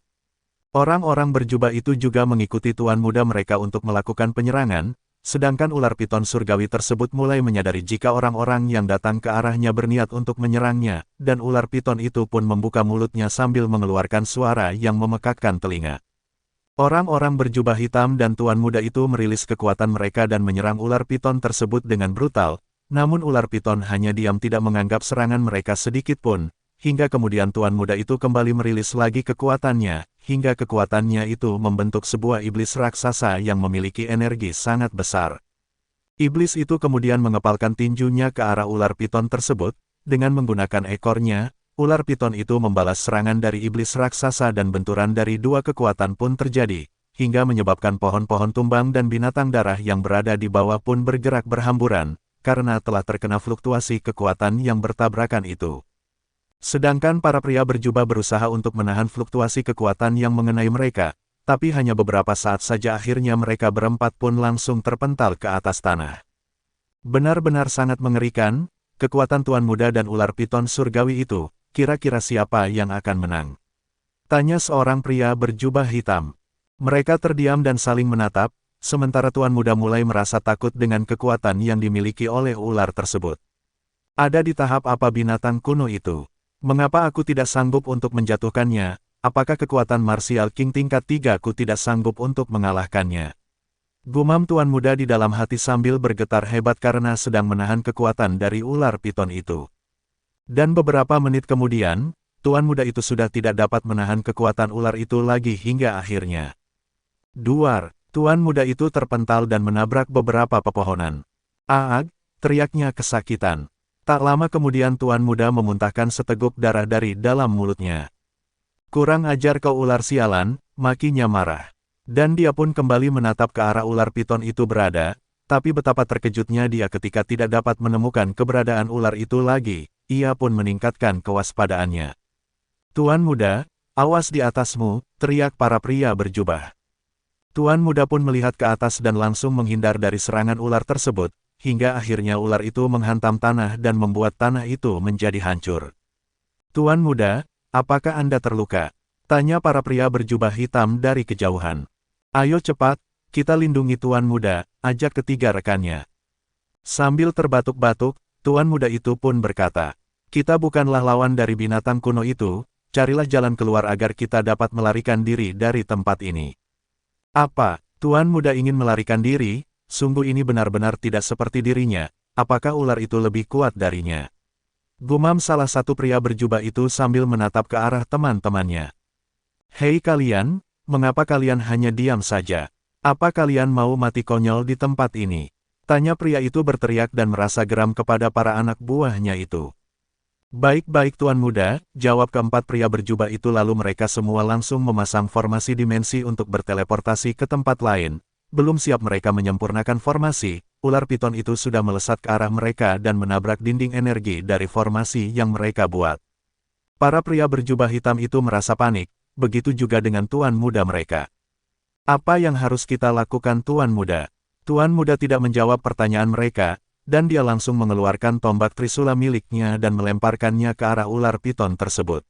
Orang-orang berjubah itu juga mengikuti tuan muda mereka untuk melakukan penyerangan, sedangkan ular piton surgawi tersebut mulai menyadari jika orang-orang yang datang ke arahnya berniat untuk menyerangnya, dan ular piton itu pun membuka mulutnya sambil mengeluarkan suara yang memekakkan telinga. Orang-orang berjubah hitam dan tuan muda itu merilis kekuatan mereka dan menyerang ular piton tersebut dengan brutal, namun ular piton hanya diam tidak menganggap serangan mereka sedikit pun, hingga kemudian tuan muda itu kembali merilis lagi kekuatannya, hingga kekuatannya itu membentuk sebuah iblis raksasa yang memiliki energi sangat besar. Iblis itu kemudian mengepalkan tinjunya ke arah ular piton tersebut, dengan menggunakan ekornya. Ular piton itu membalas serangan dari iblis raksasa dan benturan dari dua kekuatan pun terjadi, hingga menyebabkan pohon-pohon tumbang dan binatang darah yang berada di bawah pun bergerak berhamburan, karena telah terkena fluktuasi kekuatan yang bertabrakan itu. Sedangkan para pria berjubah berusaha untuk menahan fluktuasi kekuatan yang mengenai mereka, tapi hanya beberapa saat saja akhirnya mereka berempat pun langsung terpental ke atas tanah. Benar-benar sangat mengerikan, kekuatan tuan muda dan ular piton surgawi itu. Kira-kira siapa yang akan menang? Tanya seorang pria berjubah hitam. Mereka terdiam dan saling menatap, sementara tuan muda mulai merasa takut dengan kekuatan yang dimiliki oleh ular tersebut. "Ada di tahap apa binatang kuno itu? Mengapa aku tidak sanggup untuk menjatuhkannya? Apakah kekuatan martial king tingkat 3 ku tidak sanggup untuk mengalahkannya?" Gumam tuan muda di dalam hati sambil bergetar hebat karena sedang menahan kekuatan dari ular piton itu. Dan beberapa menit kemudian, tuan muda itu sudah tidak dapat menahan kekuatan ular itu lagi hingga akhirnya. Duar, tuan muda itu terpental dan menabrak beberapa pepohonan. "Aag!" teriaknya kesakitan. Tak lama kemudian Tuan Muda memuntahkan seteguk darah dari dalam mulutnya. Kurang ajar kau ular sialan, makinya marah. Dan dia pun kembali menatap ke arah ular piton itu berada, tapi betapa terkejutnya dia ketika tidak dapat menemukan keberadaan ular itu lagi, ia pun meningkatkan kewaspadaannya. Tuan Muda, awas di atasmu, teriak para pria berjubah. Tuan Muda pun melihat ke atas dan langsung menghindar dari serangan ular tersebut, hingga akhirnya ular itu menghantam tanah dan membuat tanah itu menjadi hancur. Tuan Muda, apakah Anda terluka? Tanya para pria berjubah hitam dari kejauhan. Ayo cepat, kita lindungi Tuan Muda, ajak ketiga rekannya. Sambil terbatuk-batuk, Tuan Muda itu pun berkata, kita bukanlah lawan dari binatang kuno itu, carilah jalan keluar agar kita dapat melarikan diri dari tempat ini. Apa, Tuan Muda ingin melarikan diri? Sungguh ini benar-benar tidak seperti dirinya, apakah ular itu lebih kuat darinya? Gumam salah satu pria berjubah itu sambil menatap ke arah teman-temannya. Hei kalian, mengapa kalian hanya diam saja? Apa kalian mau mati konyol di tempat ini? Tanya pria itu berteriak dan merasa geram kepada para anak buahnya itu. Baik-baik Tuan Muda, jawab keempat pria berjubah itu lalu mereka semua langsung memasang formasi dimensi untuk berteleportasi ke tempat lain. Belum siap mereka menyempurnakan formasi, ular piton itu sudah melesat ke arah mereka dan menabrak dinding energi dari formasi yang mereka buat. Para pria berjubah hitam itu merasa panik, begitu juga dengan Tuan Muda mereka. Apa yang harus kita lakukan Tuan Muda? Tuan Muda tidak menjawab pertanyaan mereka, dan dia langsung mengeluarkan tombak Trisula miliknya dan melemparkannya ke arah ular piton tersebut.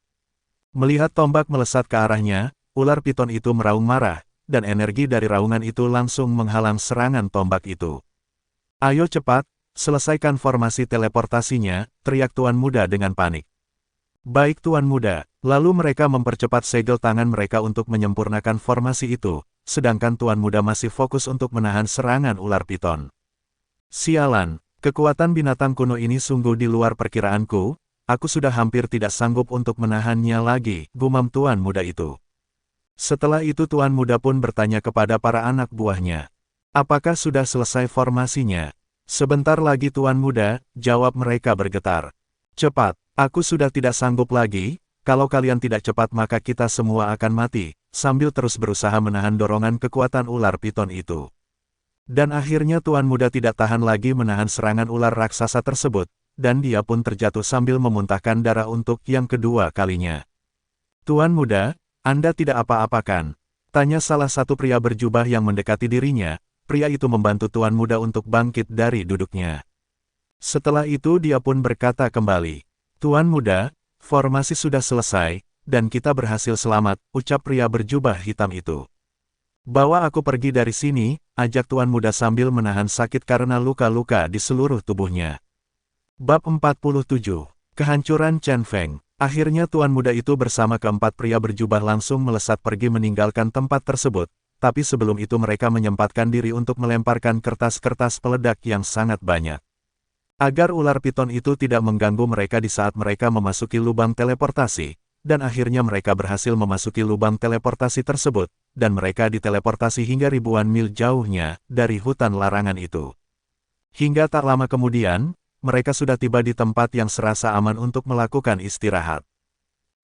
Melihat tombak melesat ke arahnya, ular piton itu meraung marah, dan energi dari raungan itu langsung menghalang serangan tombak itu. Ayo cepat, selesaikan formasi teleportasinya, teriak Tuan Muda dengan panik. Baik Tuan Muda, lalu mereka mempercepat segel tangan mereka untuk menyempurnakan formasi itu, sedangkan Tuan Muda masih fokus untuk menahan serangan ular piton. Sialan, kekuatan binatang kuno ini sungguh di luar perkiraanku, aku sudah hampir tidak sanggup untuk menahannya lagi, gumam Tuan Muda itu. Setelah itu Tuan Muda pun bertanya kepada para anak buahnya. Apakah sudah selesai formasinya? Sebentar lagi Tuan Muda, jawab mereka bergetar. Cepat, aku sudah tidak sanggup lagi, kalau kalian tidak cepat maka kita semua akan mati, sambil terus berusaha menahan dorongan kekuatan ular piton itu. Dan akhirnya Tuan Muda tidak tahan lagi menahan serangan ular raksasa tersebut, dan dia pun terjatuh sambil memuntahkan darah untuk yang kedua kalinya. Tuan Muda, Anda tidak apa-apakan? Tanya salah satu pria berjubah yang mendekati dirinya, pria itu membantu Tuan Muda untuk bangkit dari duduknya. Setelah itu dia pun berkata kembali, Tuan Muda, formasi sudah selesai, dan kita berhasil selamat, ucap pria berjubah hitam itu. Bawa aku pergi dari sini, ajak Tuan Muda sambil menahan sakit karena luka-luka di seluruh tubuhnya. Bab 47. Kehancuran Chen Feng. Akhirnya Tuan Muda itu bersama keempat pria berjubah langsung melesat pergi meninggalkan tempat tersebut, tapi sebelum itu mereka menyempatkan diri untuk melemparkan kertas-kertas peledak yang sangat banyak. Agar ular piton itu tidak mengganggu mereka di saat mereka memasuki lubang teleportasi, dan akhirnya mereka berhasil memasuki lubang teleportasi tersebut, dan mereka diteleportasi hingga ribuan mil jauhnya dari hutan larangan itu. Hingga tak lama kemudian, mereka sudah tiba di tempat yang serasa aman untuk melakukan istirahat.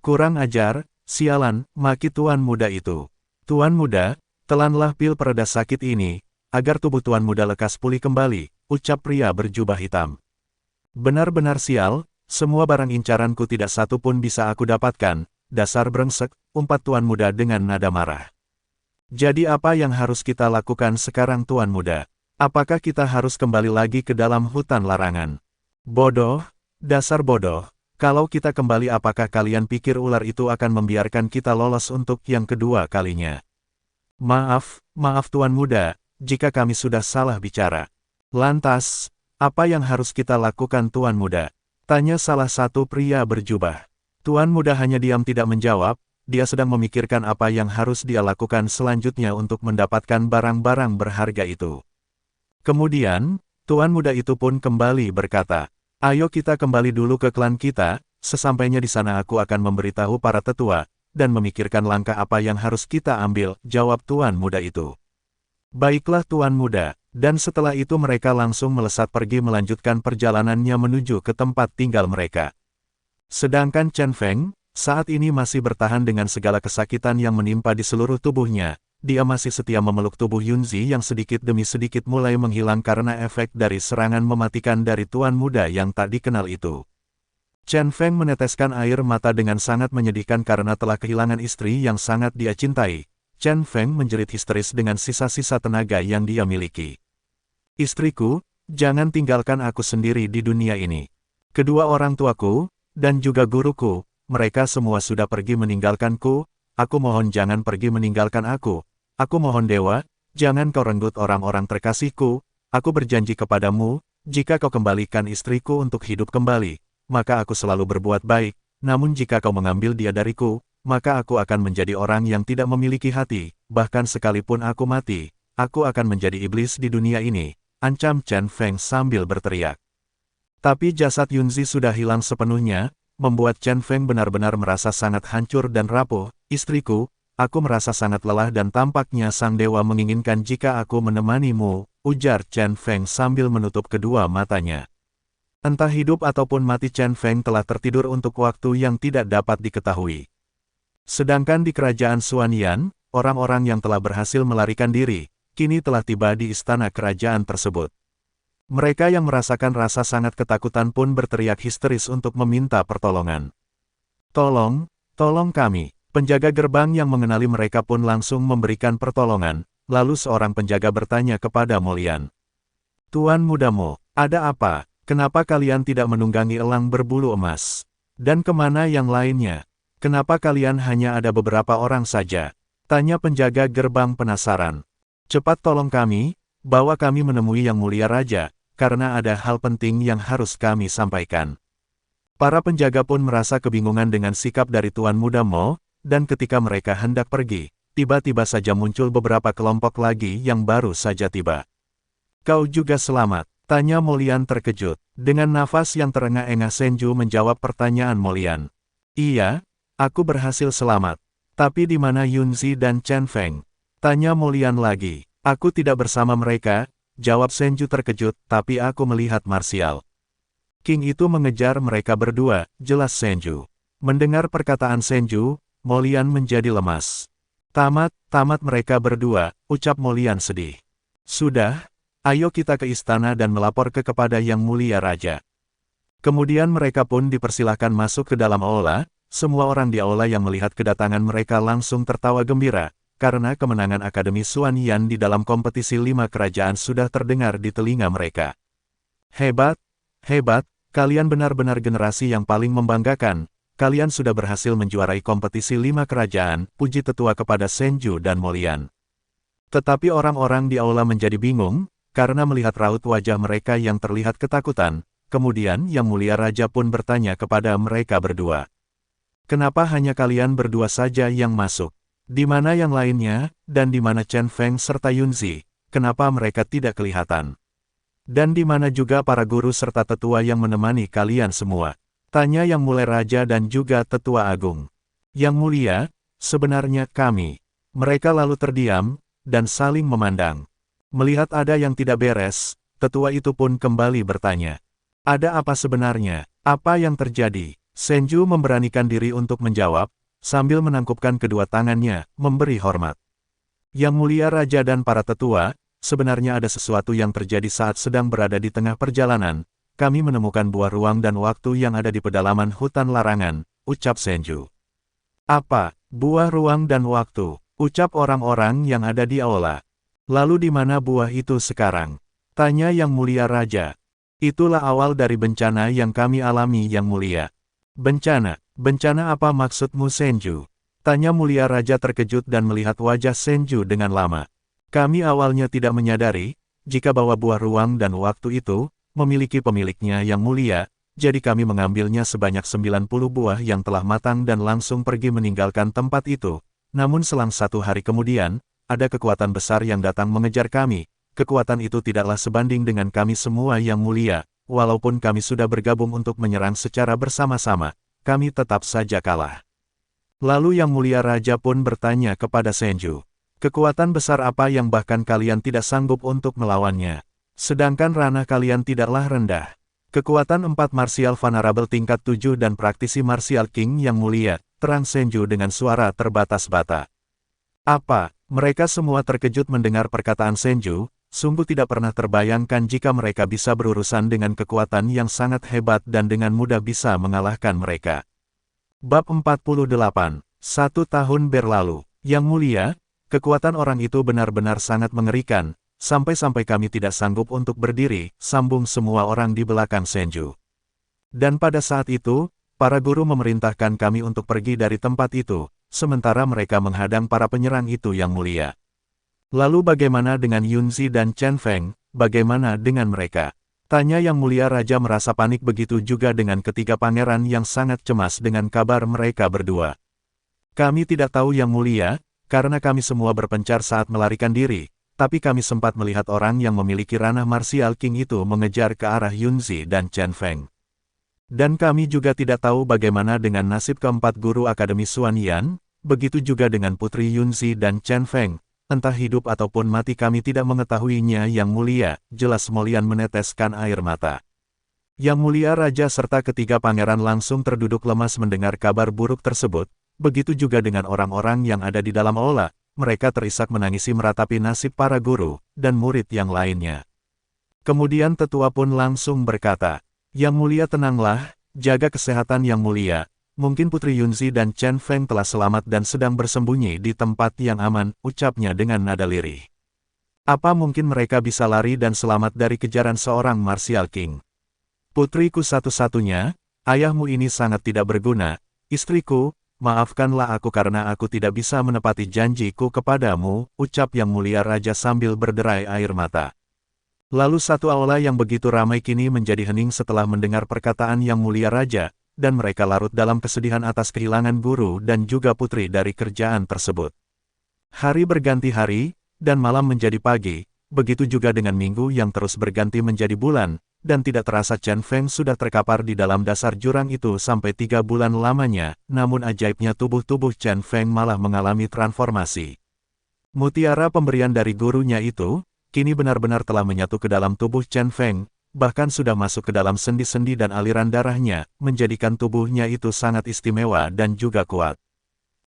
Kurang ajar, sialan, maki Tuan Muda itu. Tuan Muda, telanlah pil pereda sakit ini, agar tubuh Tuan Muda lekas pulih kembali, ucap pria berjubah hitam. Benar-benar sial, semua barang incaranku tidak satu pun bisa aku dapatkan, dasar brengsek, umpat Tuan Muda dengan nada marah. Jadi apa yang harus kita lakukan sekarang Tuan Muda? Apakah kita harus kembali lagi ke dalam hutan larangan? Bodoh, dasar bodoh, kalau kita kembali apakah kalian pikir ular itu akan membiarkan kita lolos untuk yang kedua kalinya? Maaf Tuan Muda, jika kami sudah salah bicara. Lantas, apa yang harus kita lakukan Tuan Muda? Tanya salah satu pria berjubah. Tuan Muda hanya diam tidak menjawab, dia sedang memikirkan apa yang harus dia lakukan selanjutnya untuk mendapatkan barang-barang berharga itu. Kemudian, Tuan Muda itu pun kembali berkata, ayo kita kembali dulu ke klan kita, sesampainya di sana aku akan memberitahu para tetua, dan memikirkan langkah apa yang harus kita ambil, jawab Tuan Muda itu. Baiklah Tuan Muda, Dan setelah itu mereka langsung melesat pergi melanjutkan perjalanannya menuju ke tempat tinggal mereka. Sedangkan Chen Feng, saat ini masih bertahan dengan segala kesakitan yang menimpa di seluruh tubuhnya. Dia masih setia memeluk tubuh Yunzi yang sedikit demi sedikit mulai menghilang karena efek dari serangan mematikan dari tuan muda yang tak dikenal itu. Chen Feng meneteskan air mata dengan sangat menyedihkan karena telah kehilangan istri yang sangat dia cintai. Chen Feng menjerit histeris dengan sisa-sisa tenaga yang dia miliki. Istriku, jangan tinggalkan aku sendiri di dunia ini. Kedua orang tuaku, dan juga guruku, mereka semua sudah pergi meninggalkanku. Aku mohon jangan pergi meninggalkan aku. Aku mohon dewa, jangan kau renggut orang-orang terkasihku. Aku berjanji kepadamu, jika kau kembalikan istriku untuk hidup kembali, maka aku selalu berbuat baik. Namun jika kau mengambil dia dariku, maka aku akan menjadi orang yang tidak memiliki hati. Bahkan sekalipun aku mati, aku akan menjadi iblis di dunia ini, ancam Chen Feng sambil berteriak. Tapi jasad Yunzi sudah hilang sepenuhnya, membuat Chen Feng benar-benar merasa sangat hancur dan rapuh. Istriku, aku merasa sangat lelah dan tampaknya sang dewa menginginkan jika aku menemanimu, ujar Chen Feng sambil menutup kedua matanya. Entah hidup ataupun mati, Chen Feng telah tertidur untuk waktu yang tidak dapat diketahui. Sedangkan di kerajaan Xuanyan, orang-orang yang telah berhasil melarikan diri, kini telah tiba di istana kerajaan tersebut. Mereka yang merasakan rasa sangat ketakutan pun berteriak histeris untuk meminta pertolongan. Tolong, tolong kami. Penjaga gerbang yang mengenali mereka pun langsung memberikan pertolongan, lalu seorang penjaga bertanya kepada Mo Lian. Tuan mudamu, ada apa? Kenapa kalian tidak menunggangi elang berbulu emas? Dan kemana yang lainnya? Kenapa kalian hanya ada beberapa orang saja? Tanya penjaga gerbang penasaran. Cepat tolong kami, bawa kami menemui Yang Mulia Raja, karena ada hal penting yang harus kami sampaikan. Para penjaga pun merasa kebingungan dengan sikap dari Tuan Muda Mo, dan ketika mereka hendak pergi, tiba-tiba saja muncul beberapa kelompok lagi yang baru saja tiba. Kau juga selamat? Tanya Mo Lian terkejut. Dengan nafas yang terengah-engah Senju menjawab pertanyaan Mo Lian. Iya, aku berhasil selamat. Tapi di mana Yunzi dan Chen Feng? Tanya Mo Lian lagi. Aku tidak bersama mereka, jawab Senju terkejut, tapi aku melihat Martial King itu mengejar mereka berdua, jelas Senju. Mendengar perkataan Senju, Mo Lian menjadi lemas. Tamat mereka berdua, ucap Mo Lian sedih. Sudah, ayo kita ke istana dan melapor kepada Yang Mulia Raja. Kemudian mereka pun dipersilahkan masuk ke dalam aula. Semua orang di aula yang melihat kedatangan mereka langsung tertawa gembira, karena kemenangan Akademi Xuanyan di dalam kompetisi 5 kerajaan sudah terdengar di telinga mereka. Hebat, hebat, kalian benar-benar generasi yang paling membanggakan. Kalian sudah berhasil menjuarai kompetisi 5 kerajaan, puji tetua kepada Senju dan Mo Lian. Tetapi orang-orang di aula menjadi bingung, karena melihat raut wajah mereka yang terlihat ketakutan. Kemudian Yang Mulia Raja pun bertanya kepada mereka berdua. Kenapa hanya kalian berdua saja yang masuk? Di mana yang lainnya, dan di mana Chen Feng serta Yunzi? Kenapa mereka tidak kelihatan? Dan di mana juga para guru serta tetua yang menemani kalian semua? Tanya Yang Mulia Raja dan juga Tetua Agung. Yang Mulia, sebenarnya kami. Mereka lalu terdiam, dan saling memandang. Melihat ada yang tidak beres, tetua itu pun kembali bertanya. Ada apa sebenarnya? Apa yang terjadi? Senju memberanikan diri untuk menjawab, sambil menangkupkan kedua tangannya, memberi hormat. Yang Mulia Raja dan para tetua, sebenarnya ada sesuatu yang terjadi saat sedang berada di tengah perjalanan. Kami menemukan buah ruang dan waktu yang ada di pedalaman hutan larangan, ucap Senju. Apa, buah ruang dan waktu? Ucap orang-orang yang ada di aula. Lalu di mana buah itu sekarang? Tanya Yang Mulia Raja. Itulah awal dari bencana yang kami alami, Yang Mulia. Bencana? Bencana apa maksudmu, Senju? Tanya Mulia Raja terkejut dan melihat wajah Senju dengan lama. Kami awalnya tidak menyadari, jika bahwa buah ruang dan waktu itu, memiliki pemiliknya Yang Mulia, jadi kami mengambilnya sebanyak 90 buah yang telah matang dan langsung pergi meninggalkan tempat itu. Namun selang 1 hari kemudian, ada kekuatan besar yang datang mengejar kami. Kekuatan itu tidaklah sebanding dengan kami semua, Yang Mulia. Walaupun kami sudah bergabung untuk menyerang secara bersama-sama, kami tetap saja kalah. Lalu Yang Mulia Raja pun bertanya kepada Senju. Kekuatan besar apa yang bahkan kalian tidak sanggup untuk melawannya. Sedangkan ranah kalian tidaklah rendah. Kekuatan 4 martial vulnerable tingkat 7 dan praktisi martial king yang mulia, terang Senju dengan suara terbatas-bata. Apa? Mereka semua terkejut mendengar perkataan Senju, sungguh tidak pernah terbayangkan jika mereka bisa berurusan dengan kekuatan yang sangat hebat dan dengan mudah bisa mengalahkan mereka. Bab 48. 1 tahun berlalu. Yang mulia, kekuatan orang itu benar-benar sangat mengerikan, sampai-sampai kami tidak sanggup untuk berdiri, sambung semua orang di belakang Senju. Dan pada saat itu, para guru memerintahkan kami untuk pergi dari tempat itu, sementara mereka menghadang para penyerang itu yang mulia. Lalu bagaimana dengan Yunzi dan Chen Feng, bagaimana dengan mereka? Tanya yang mulia raja merasa panik, begitu juga dengan ketiga pangeran yang sangat cemas dengan kabar mereka berdua. Kami tidak tahu yang mulia, karena kami semua berpencar saat melarikan diri, tapi kami sempat melihat orang yang memiliki ranah martial king itu mengejar ke arah Yunzi dan Chen Feng. Dan kami juga tidak tahu bagaimana dengan nasib keempat guru Akademi Xuanyan, begitu juga dengan putri Yunzi dan Chen Feng. Entah hidup ataupun mati kami tidak mengetahuinya yang mulia, jelas Molian meneteskan air mata. Yang mulia raja serta ketiga pangeran langsung terduduk lemas mendengar kabar buruk tersebut, begitu juga dengan orang-orang yang ada di dalam aula, mereka terisak menangisi meratapi nasib para guru, dan murid yang lainnya. Kemudian tetua pun langsung berkata, "Yang mulia tenanglah, jaga kesehatan yang mulia. Mungkin Putri Yunzi dan Chen Feng telah selamat dan sedang bersembunyi di tempat yang aman," ucapnya dengan nada lirih. "Apa mungkin mereka bisa lari dan selamat dari kejaran seorang martial king? Putriku satu-satunya, ayahmu ini sangat tidak berguna. Istriku, maafkanlah aku karena aku tidak bisa menepati janjiku kepadamu," ucap yang mulia raja sambil berderai air mata. Lalu satu aula yang begitu ramai kini menjadi hening setelah mendengar perkataan yang mulia raja, dan mereka larut dalam kesedihan atas kehilangan guru dan juga putri dari kerjaan tersebut. Hari berganti hari, dan malam menjadi pagi, begitu juga dengan minggu yang terus berganti menjadi bulan, dan tidak terasa Chen Feng sudah terkapar di dalam dasar jurang itu sampai 3 bulan lamanya, namun ajaibnya tubuh-tubuh Chen Feng malah mengalami transformasi. Mutiara pemberian dari gurunya itu, kini benar-benar telah menyatu ke dalam tubuh Chen Feng, bahkan sudah masuk ke dalam sendi-sendi dan aliran darahnya, menjadikan tubuhnya itu sangat istimewa dan juga kuat.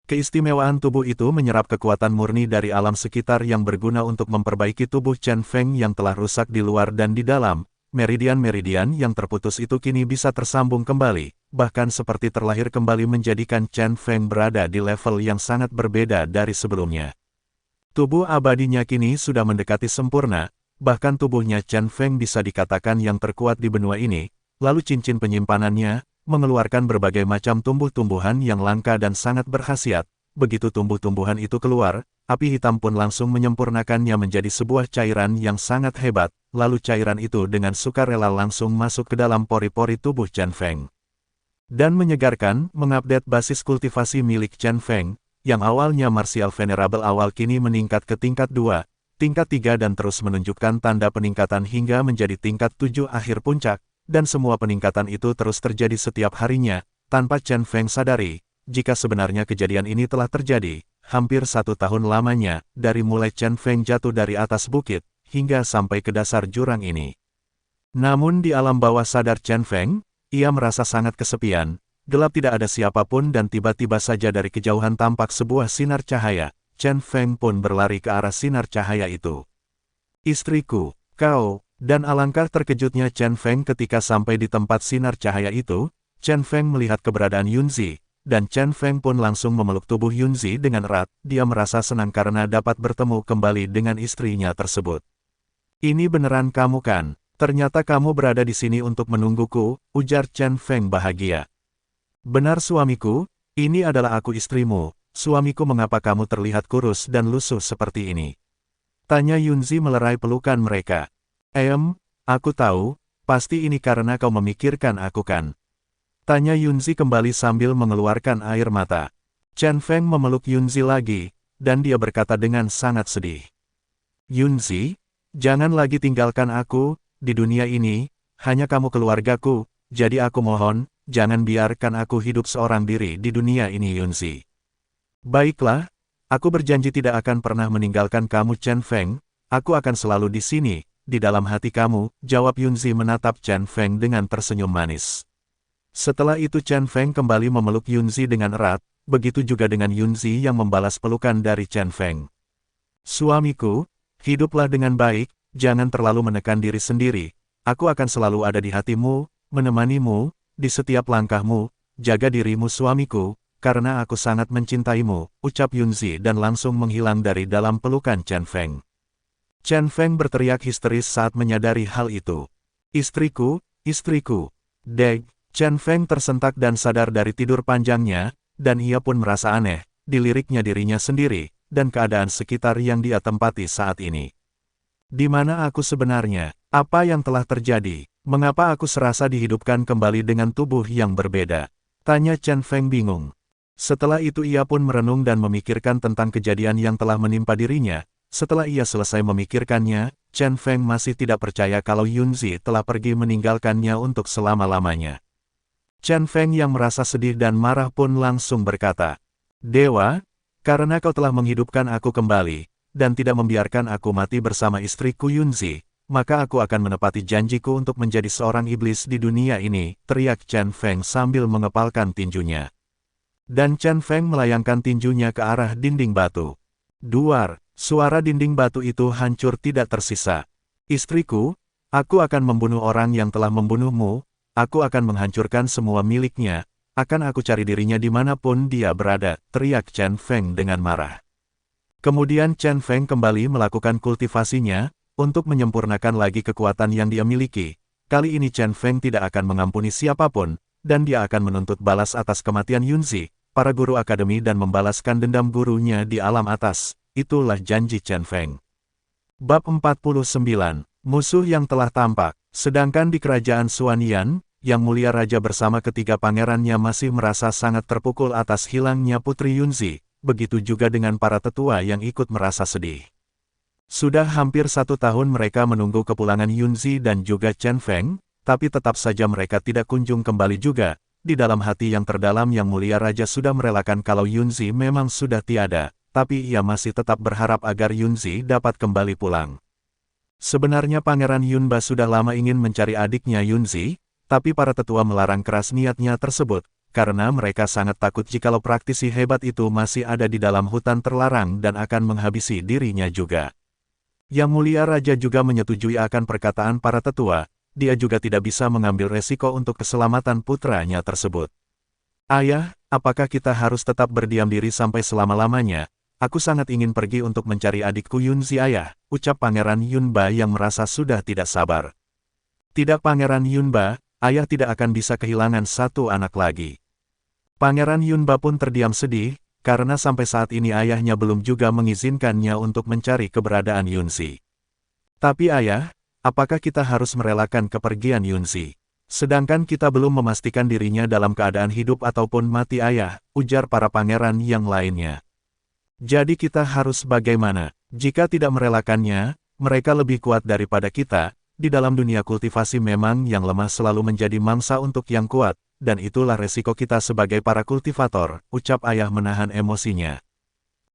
Keistimewaan tubuh itu menyerap kekuatan murni dari alam sekitar yang berguna untuk memperbaiki tubuh Chen Feng yang telah rusak di luar dan di dalam. Meridian-meridian yang terputus itu kini bisa tersambung kembali, bahkan seperti terlahir kembali menjadikan Chen Feng berada di level yang sangat berbeda dari sebelumnya. Tubuh abadinya kini sudah mendekati sempurna, bahkan tubuhnya Chen Feng bisa dikatakan yang terkuat di benua ini, lalu cincin penyimpanannya, mengeluarkan berbagai macam tumbuh-tumbuhan yang langka dan sangat berkhasiat. Begitu tumbuh-tumbuhan itu keluar, api hitam pun langsung menyempurnakannya menjadi sebuah cairan yang sangat hebat, lalu cairan itu dengan sukarela langsung masuk ke dalam pori-pori tubuh Chen Feng. Dan menyegarkan, mengupdate basis kultivasi milik Chen Feng, yang awalnya martial venerable awal kini meningkat ke tingkat 2, tingkat 3 dan terus menunjukkan tanda peningkatan hingga menjadi tingkat 7 akhir puncak, dan semua peningkatan itu terus terjadi setiap harinya, tanpa Chen Feng sadari, jika sebenarnya kejadian ini telah terjadi, hampir 1 tahun lamanya, dari mulai Chen Feng jatuh dari atas bukit, hingga sampai ke dasar jurang ini. Namun di alam bawah sadar Chen Feng, ia merasa sangat kesepian, gelap tidak ada siapapun dan tiba-tiba saja dari kejauhan tampak sebuah sinar cahaya. Chen Feng pun berlari ke arah sinar cahaya itu. "Istriku, kau," dan alangkah terkejutnya Chen Feng ketika sampai di tempat sinar cahaya itu. Chen Feng melihat keberadaan Yunzi, dan Chen Feng pun langsung memeluk tubuh Yunzi dengan erat. Dia merasa senang karena dapat bertemu kembali dengan istrinya tersebut. "Ini beneran kamu kan? Ternyata kamu berada di sini untuk menungguku," ujar Chen Feng bahagia. "Benar suamiku, ini adalah aku istrimu. Suamiku, mengapa kamu terlihat kurus dan lusuh seperti ini?" tanya Yunzi melerai pelukan mereka. Aku tahu, pasti ini karena kau memikirkan aku kan?" tanya Yunzi kembali sambil mengeluarkan air mata. Chen Feng memeluk Yunzi lagi, dan dia berkata dengan sangat sedih. "Yunzi, jangan lagi tinggalkan aku, di dunia ini, hanya kamu keluargaku, jadi aku mohon, jangan biarkan aku hidup seorang diri di dunia ini Yunzi." "Baiklah, Aku berjanji tidak akan pernah meninggalkan kamu Chen Feng, aku akan selalu di sini, di dalam hati kamu, jawab Yunzi menatap Chen Feng dengan tersenyum manis. Setelah itu Chen Feng kembali memeluk Yunzi dengan erat, begitu juga dengan Yunzi yang membalas pelukan dari Chen Feng. Suamiku, hiduplah dengan baik, jangan terlalu menekan diri sendiri, aku akan selalu ada di hatimu, menemanimu, di setiap langkahmu, jaga dirimu suamiku, karena aku sangat mencintaimu, ucap Yunzi dan langsung menghilang dari dalam pelukan Chen Feng. Chen Feng berteriak histeris saat menyadari hal itu. Istriku, istriku. Deg, Chen Feng tersentak dan sadar dari tidur panjangnya, dan ia pun merasa aneh, diliriknya dirinya sendiri, dan keadaan sekitar yang dia tempati saat ini. Di mana aku sebenarnya? Apa yang telah terjadi? Mengapa aku serasa dihidupkan kembali dengan tubuh yang berbeda? Tanya Chen Feng bingung. Setelah itu ia pun merenung dan memikirkan tentang kejadian yang telah menimpa dirinya. Setelah ia selesai memikirkannya, Chen Feng masih tidak percaya kalau Yunzi telah pergi meninggalkannya untuk selama-lamanya. Chen Feng yang merasa sedih dan marah pun langsung berkata, "Dewa, karena kau telah menghidupkan aku kembali, dan tidak membiarkan aku mati bersama istriku Yunzi, maka aku akan menepati janjiku untuk menjadi seorang iblis di dunia ini," teriak Chen Feng sambil mengepalkan tinjunya. Dan Chen Feng melayangkan tinjunya ke arah dinding batu. Duar, suara dinding batu itu hancur tidak tersisa. "Istriku, aku akan membunuh orang yang telah membunuhmu, aku akan menghancurkan semua miliknya, akan aku cari dirinya dimanapun dia berada," teriak Chen Feng dengan marah. Kemudian Chen Feng kembali melakukan kultivasinya, untuk menyempurnakan lagi kekuatan yang dia miliki. Kali ini Chen Feng tidak akan mengampuni siapapun, dan dia akan menuntut balas atas kematian Yunzi, para guru akademi dan membalaskan dendam gurunya di alam atas. Itulah janji Chen Feng. Bab 49, Musuh yang telah tampak. Sedangkan di kerajaan Xuanyan, Yang Mulia Raja bersama ketiga pangerannya masih merasa sangat terpukul atas hilangnya Putri Yunzi, begitu juga dengan para tetua yang ikut merasa sedih. Sudah hampir 1 tahun mereka menunggu kepulangan Yunzi dan juga Chen Feng, tapi tetap saja mereka tidak kunjung kembali juga. Di dalam hati yang terdalam Yang Mulia Raja sudah merelakan kalau Yunzi memang sudah tiada, tapi ia masih tetap berharap agar Yunzi dapat kembali pulang. Sebenarnya Pangeran Yunba sudah lama ingin mencari adiknya Yunzi, tapi para tetua melarang keras niatnya tersebut, karena mereka sangat takut jikalau praktisi hebat itu masih ada di dalam hutan terlarang dan akan menghabisi dirinya juga. Yang Mulia Raja juga menyetujui akan perkataan para tetua, dia juga tidak bisa mengambil resiko untuk keselamatan putranya tersebut. "Ayah, apakah kita harus tetap berdiam diri sampai selama-lamanya? Aku sangat ingin pergi untuk mencari adikku Yunzi ayah," ucap Pangeran Yunba yang merasa sudah tidak sabar. "Tidak Pangeran Yunba, ayah tidak akan bisa kehilangan satu anak lagi." Pangeran Yunba pun terdiam sedih, karena sampai saat ini ayahnya belum juga mengizinkannya untuk mencari keberadaan Yunzi. "Tapi ayah, apakah kita harus merelakan kepergian Yunzi? Sedangkan kita belum memastikan dirinya dalam keadaan hidup ataupun mati ayah," ujar para pangeran yang lainnya. "Jadi kita harus bagaimana? Jika tidak merelakannya, mereka lebih kuat daripada kita. Di dalam dunia kultivasi memang yang lemah selalu menjadi mangsa untuk yang kuat, dan itulah resiko kita sebagai para kultivator," ucap ayah menahan emosinya.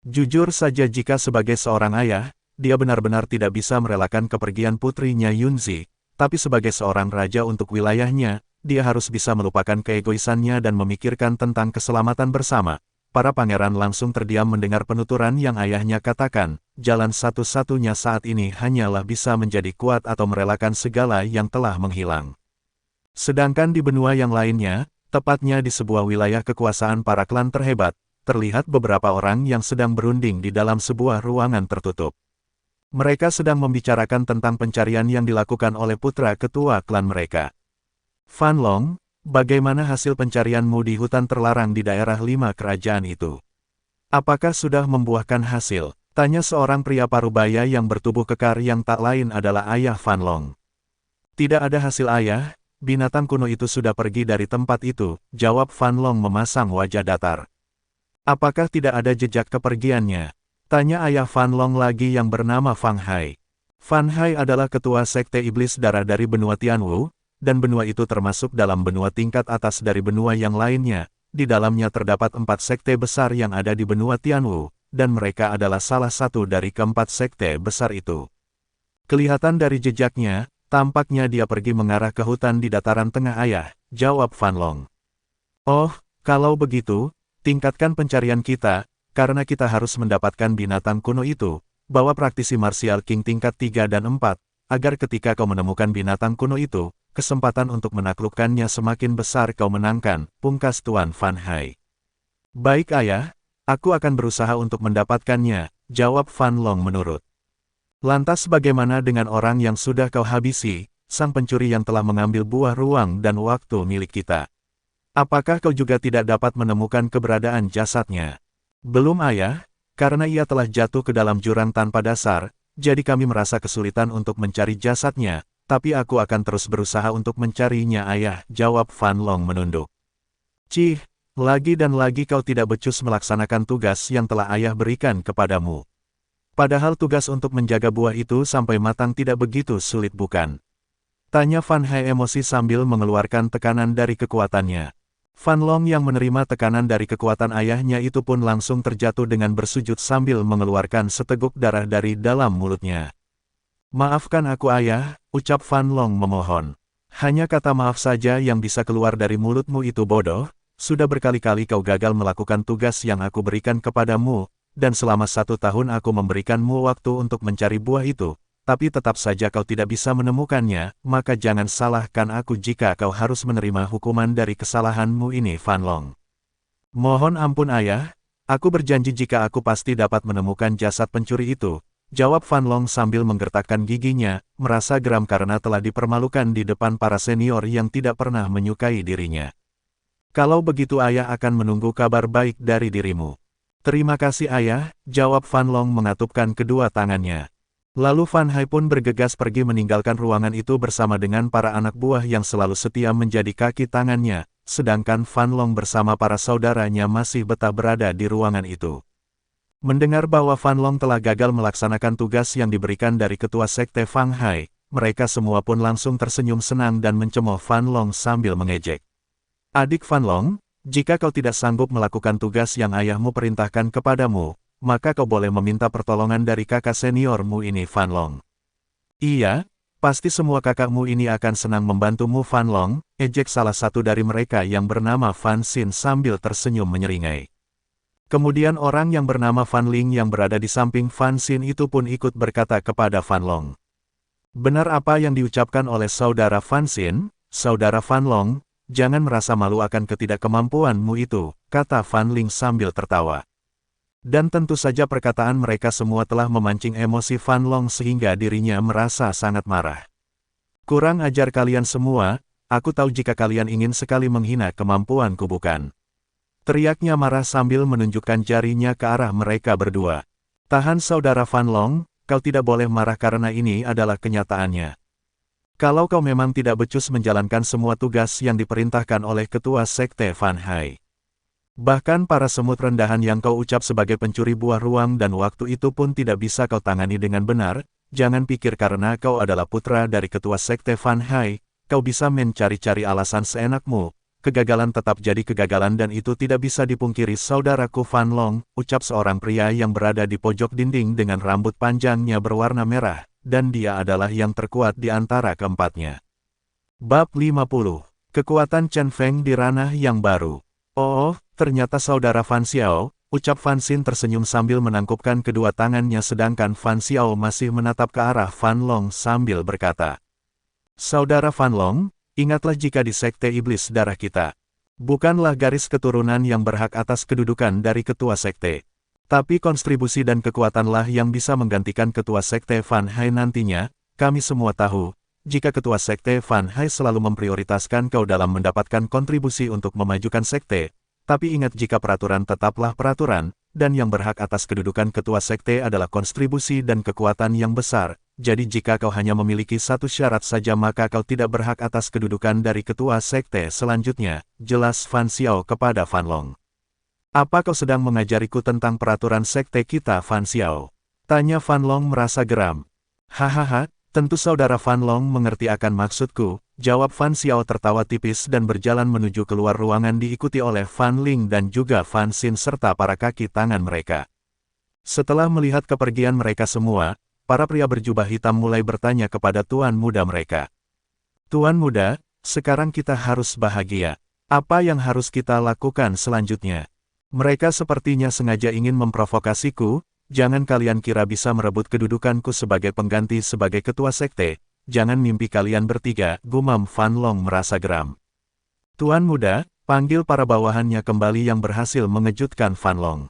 Jujur saja jika sebagai seorang ayah, dia benar-benar tidak bisa merelakan kepergian putrinya Yunzi, tapi sebagai seorang raja untuk wilayahnya, dia harus bisa melupakan keegoisannya dan memikirkan tentang keselamatan bersama. Para pangeran langsung terdiam mendengar penuturan yang ayahnya katakan, jalan satu-satunya saat ini hanyalah bisa menjadi kuat atau merelakan segala yang telah menghilang. Sedangkan di benua yang lainnya, tepatnya di sebuah wilayah kekuasaan para klan terhebat, terlihat beberapa orang yang sedang berunding di dalam sebuah ruangan tertutup. Mereka sedang membicarakan tentang pencarian yang dilakukan oleh putra ketua klan mereka. "Fan Long, bagaimana hasil pencarianmu di hutan terlarang di daerah 5 kerajaan itu? Apakah sudah membuahkan hasil?" tanya seorang pria parubaya yang bertubuh kekar yang tak lain adalah ayah Fan Long. "Tidak ada hasil ayah, binatang kuno itu sudah pergi dari tempat itu," jawab Fan Long memasang wajah datar. "Apakah tidak ada jejak kepergiannya?" tanya ayah Fan Long lagi yang bernama Fang Hai. Fan Hai adalah ketua sekte iblis darah dari benua Tianwu, dan benua itu termasuk dalam benua tingkat atas dari benua yang lainnya. Di dalamnya terdapat 4 sekte besar yang ada di benua Tianwu, dan mereka adalah salah satu dari keempat sekte besar itu. Kelihatan dari jejaknya, tampaknya dia pergi mengarah ke hutan di dataran tengah ayah, jawab Fan Long. Oh, kalau begitu, tingkatkan pencarian kita, karena kita harus mendapatkan binatang kuno itu, bawa praktisi martial king tingkat 3 dan 4, agar ketika kau menemukan binatang kuno itu, kesempatan untuk menaklukkannya semakin besar kau menangkan, pungkas Tuan Fan Hai. Baik ayah, aku akan berusaha untuk mendapatkannya, jawab Fan Long menurut. Lantas bagaimana dengan orang yang sudah kau habisi, sang pencuri yang telah mengambil buah ruang dan waktu milik kita? Apakah kau juga tidak dapat menemukan keberadaan jasadnya? Belum ayah, karena ia telah jatuh ke dalam jurang tanpa dasar, jadi kami merasa kesulitan untuk mencari jasadnya, tapi aku akan terus berusaha untuk mencarinya ayah, jawab Fan Long menunduk. Cih, lagi dan lagi kau tidak becus melaksanakan tugas yang telah ayah berikan kepadamu. Padahal tugas untuk menjaga buah itu sampai matang tidak begitu sulit bukan? Tanya Fan Hai emosi sambil mengeluarkan tekanan dari kekuatannya. Fan Long yang menerima tekanan dari kekuatan ayahnya itu pun langsung terjatuh dengan bersujud sambil mengeluarkan seteguk darah dari dalam mulutnya. Maafkan aku ayah, ucap Fan Long memohon. Hanya kata maaf saja yang bisa keluar dari mulutmu itu bodoh, sudah berkali-kali kau gagal melakukan tugas yang aku berikan kepadamu, dan selama 1 tahun aku memberikanmu waktu untuk mencari buah itu, tapi tetap saja kau tidak bisa menemukannya, maka jangan salahkan aku jika kau harus menerima hukuman dari kesalahanmu ini Fan Long. Mohon ampun ayah, aku berjanji jika aku pasti dapat menemukan jasad pencuri itu, jawab Fan Long sambil menggertakkan giginya, merasa geram karena telah dipermalukan di depan para senior yang tidak pernah menyukai dirinya. Kalau begitu ayah akan menunggu kabar baik dari dirimu. Terima kasih ayah, jawab Fan Long mengatupkan kedua tangannya. Lalu Fan Hai pun bergegas pergi meninggalkan ruangan itu bersama dengan para anak buah yang selalu setia menjadi kaki tangannya, sedangkan Fan Long bersama para saudaranya masih betah berada di ruangan itu. Mendengar bahwa Fan Long telah gagal melaksanakan tugas yang diberikan dari ketua sekte Fang Hai, mereka semua pun langsung tersenyum senang dan mencemooh Fan Long sambil mengejek. Adik Fan Long, jika kau tidak sanggup melakukan tugas yang ayahmu perintahkan kepadamu, maka kau boleh meminta pertolongan dari kakak seniormu ini Fan Long. Iya, pasti semua kakakmu ini akan senang membantumu Fan Long, ejek salah satu dari mereka yang bernama Fan Xin sambil tersenyum menyeringai. Kemudian orang yang bernama Fan Ling yang berada di samping Fan Xin itu pun ikut berkata kepada Fan Long. Benar apa yang diucapkan oleh saudara Fan Xin, saudara Fan Long, jangan merasa malu akan ketidakkemampuanmu itu, kata Fan Ling sambil tertawa. Dan tentu saja perkataan mereka semua telah memancing emosi Fan Long sehingga dirinya merasa sangat marah. Kurang ajar kalian semua, aku tahu jika kalian ingin sekali menghina kemampuanku bukan? Teriaknya marah sambil menunjukkan jarinya ke arah mereka berdua. Tahan saudara Fan Long, kau tidak boleh marah karena ini adalah kenyataannya. Kalau kau memang tidak becus menjalankan semua tugas yang diperintahkan oleh ketua sekte Fan Hai. Bahkan para semut rendahan yang kau ucap sebagai pencuri buah ruang dan waktu itu pun tidak bisa kau tangani dengan benar, jangan pikir karena kau adalah putra dari ketua sekte Fan Hai, kau bisa mencari-cari alasan seenakmu, kegagalan tetap jadi kegagalan dan itu tidak bisa dipungkiri saudaraku Fan Long, ucap seorang pria yang berada di pojok dinding dengan rambut panjangnya berwarna merah, dan dia adalah yang terkuat di antara keempatnya. Bab 50. Kekuatan Chen Feng di ranah yang baru. Oh, ternyata saudara Fan Xiao, ucap Fan Xin tersenyum sambil menangkupkan kedua tangannya sedangkan Fan Xiao masih menatap ke arah Fan Long sambil berkata. Saudara Fan Long, ingatlah jika di sekte iblis darah kita, bukanlah garis keturunan yang berhak atas kedudukan dari ketua sekte. Tapi kontribusi dan kekuatanlah yang bisa menggantikan ketua sekte Fan Hai nantinya, kami semua tahu. Jika ketua sekte Fan Hai selalu memprioritaskan kau dalam mendapatkan kontribusi untuk memajukan sekte, tapi ingat jika peraturan tetaplah peraturan, dan yang berhak atas kedudukan ketua sekte adalah kontribusi dan kekuatan yang besar, jadi jika kau hanya memiliki satu syarat saja maka kau tidak berhak atas kedudukan dari ketua sekte selanjutnya, jelas Fan Xiao kepada Fan Long. Apa kau sedang mengajariku tentang peraturan sekte kita Fan Xiao? Tanya Fan Long merasa geram. Hahaha. Tentu saudara Fan Long mengerti akan maksudku, jawab Fan Xiao tertawa tipis dan berjalan menuju keluar ruangan diikuti oleh Fan Ling dan juga Fan Xin serta para kaki tangan mereka. Setelah melihat kepergian mereka semua, para pria berjubah hitam mulai bertanya kepada tuan muda mereka. Tuan muda, sekarang kita harus bahagia. Apa yang harus kita lakukan selanjutnya? Mereka sepertinya sengaja ingin memprovokasiku, jangan kalian kira bisa merebut kedudukanku sebagai pengganti sebagai ketua sekte, jangan mimpi kalian bertiga, gumam Fan Long merasa geram. Tuan muda, panggil para bawahannya kembali yang berhasil mengejutkan Fan Long.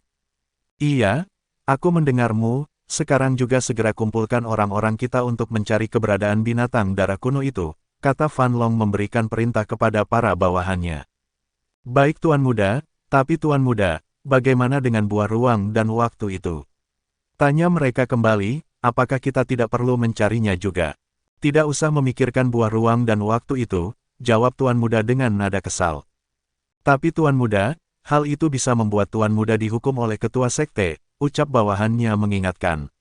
Iya, aku mendengarmu, sekarang juga segera kumpulkan orang-orang kita untuk mencari keberadaan binatang darah kuno itu, kata Fan Long memberikan perintah kepada para bawahannya. Baik tuan muda, tapi tuan muda, bagaimana dengan buah ruang dan waktu itu? Tanya mereka kembali, apakah kita tidak perlu mencarinya juga? Tidak usah memikirkan buah ruang dan waktu itu, jawab tuan muda dengan nada kesal. Tapi tuan muda, hal itu bisa membuat tuan muda dihukum oleh ketua sekte, ucap bawahannya mengingatkan.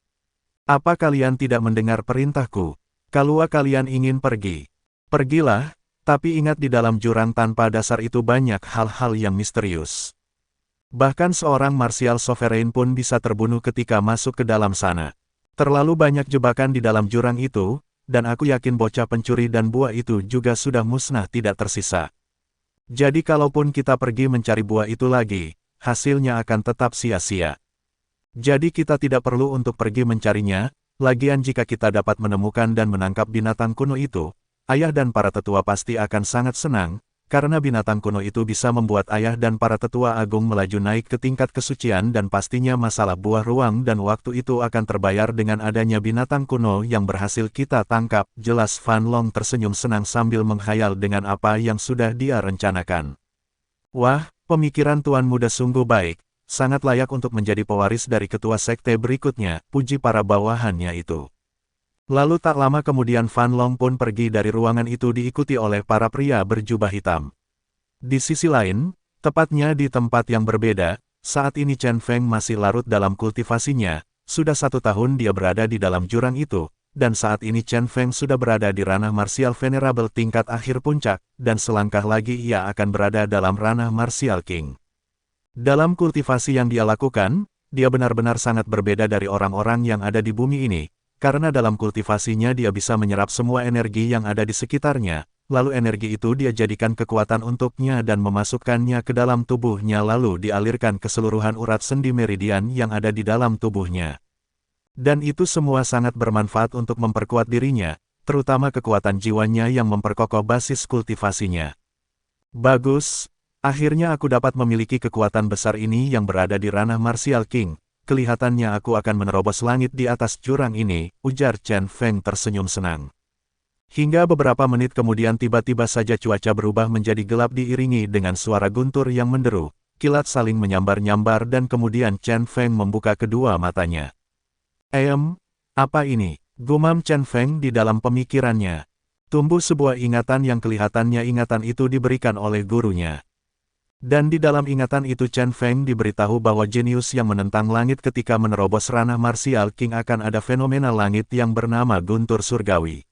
Apa kalian tidak mendengar perintahku? Kalau kalian ingin pergi, pergilah, tapi ingat di dalam jurang tanpa dasar itu banyak hal-hal yang misterius. Bahkan seorang martial sovereign pun bisa terbunuh ketika masuk ke dalam sana. Terlalu banyak jebakan di dalam jurang itu, dan aku yakin bocah pencuri dan buah itu juga sudah musnah tidak tersisa. Jadi kalaupun kita pergi mencari buah itu lagi, hasilnya akan tetap sia-sia. Jadi kita tidak perlu untuk pergi mencarinya, lagian jika kita dapat menemukan dan menangkap binatang kuno itu, ayah dan para tetua pasti akan sangat senang, karena binatang kuno itu bisa membuat ayah dan para tetua agung melaju naik ke tingkat kesucian dan pastinya masalah buah ruang dan waktu itu akan terbayar dengan adanya binatang kuno yang berhasil kita tangkap. Jelas Fan Long tersenyum senang sambil menghayal dengan apa yang sudah dia rencanakan. Wah, pemikiran tuan muda sungguh baik. Sangat layak untuk menjadi pewaris dari ketua sekte berikutnya, puji para bawahannya itu. Lalu tak lama kemudian Fan Long pun pergi dari ruangan itu diikuti oleh para pria berjubah hitam. Di sisi lain, tepatnya di tempat yang berbeda, saat ini Chen Feng masih larut dalam kultivasinya, sudah 1 tahun dia berada di dalam jurang itu, dan saat ini Chen Feng sudah berada di ranah martial venerable tingkat akhir puncak, dan selangkah lagi ia akan berada dalam ranah martial king. Dalam kultivasi yang dia lakukan, dia benar-benar sangat berbeda dari orang-orang yang ada di bumi ini, karena dalam kultivasinya dia bisa menyerap semua energi yang ada di sekitarnya, lalu energi itu dia jadikan kekuatan untuknya dan memasukkannya ke dalam tubuhnya lalu dialirkan ke seluruhan urat sendi meridian yang ada di dalam tubuhnya. Dan itu semua sangat bermanfaat untuk memperkuat dirinya, terutama kekuatan jiwanya yang memperkokoh basis kultivasinya. Bagus. Akhirnya aku dapat memiliki kekuatan besar ini yang berada di ranah martial king. Kelihatannya aku akan menerobos langit di atas jurang ini, ujar Chen Feng tersenyum senang. Hingga beberapa menit kemudian tiba-tiba saja cuaca berubah menjadi gelap diiringi dengan suara guntur yang menderu. Kilat saling menyambar-nyambar dan kemudian Chen Feng membuka kedua matanya. Apa ini? Gumam Chen Feng di dalam pemikirannya. Tumbuh sebuah ingatan yang kelihatannya ingatan itu diberikan oleh gurunya. Dan di dalam ingatan itu Chen Feng diberitahu bahwa jenius yang menentang langit ketika menerobos ranah martial king akan ada fenomena langit yang bernama guntur surgawi.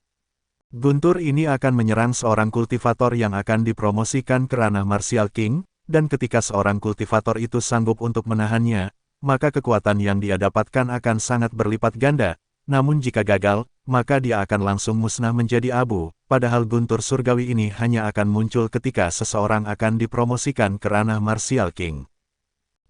Guntur ini akan menyerang seorang kultivator yang akan dipromosikan ke ranah martial king, dan ketika seorang kultivator itu sanggup untuk menahannya, maka kekuatan yang dia dapatkan akan sangat berlipat ganda, namun jika gagal, maka dia akan langsung musnah menjadi abu, padahal guntur surgawi ini hanya akan muncul ketika seseorang akan dipromosikan ke ranah martial king.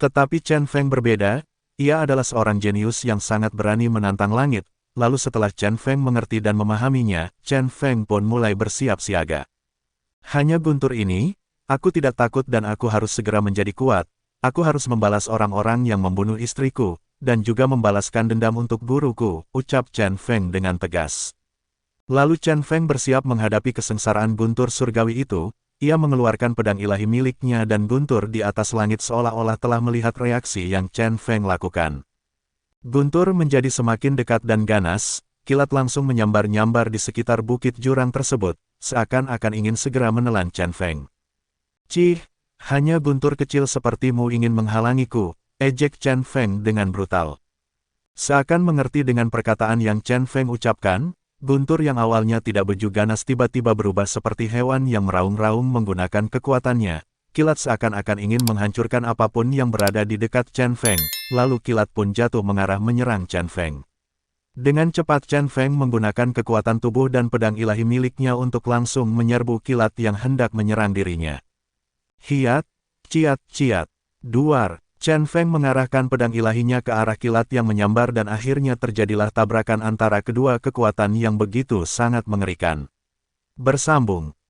Tetapi Chen Feng berbeda, ia adalah seorang jenius yang sangat berani menantang langit, lalu setelah Chen Feng mengerti dan memahaminya, Chen Feng pun mulai bersiap siaga. Hanya guntur ini, aku tidak takut dan aku harus segera menjadi kuat, aku harus membalas orang-orang yang membunuh istriku, dan juga membalaskan dendam untuk guruku, ucap Chen Feng dengan tegas. Lalu Chen Feng bersiap menghadapi kesengsaraan guntur surgawi itu, ia mengeluarkan pedang ilahi miliknya dan guntur di atas langit seolah-olah telah melihat reaksi yang Chen Feng lakukan. Guntur menjadi semakin dekat dan ganas, kilat langsung menyambar-nyambar di sekitar bukit jurang tersebut, seakan-akan ingin segera menelan Chen Feng. Cih, hanya guntur kecil sepertimu ingin menghalangiku, ejek Chen Feng dengan brutal. Seakan mengerti dengan perkataan yang Chen Feng ucapkan, guntur yang awalnya tidak beju ganas tiba-tiba berubah seperti hewan yang meraung-raung menggunakan kekuatannya. Kilat seakan-akan ingin menghancurkan apapun yang berada di dekat Chen Feng, lalu kilat pun jatuh mengarah menyerang Chen Feng. Dengan cepat Chen Feng menggunakan kekuatan tubuh dan pedang ilahi miliknya untuk langsung menyerbu kilat yang hendak menyerang dirinya. Hiat, ciat, ciat, duar. Chen Feng mengarahkan pedang ilahinya ke arah kilat yang menyambar dan akhirnya terjadilah tabrakan antara kedua kekuatan yang begitu sangat mengerikan. Bersambung.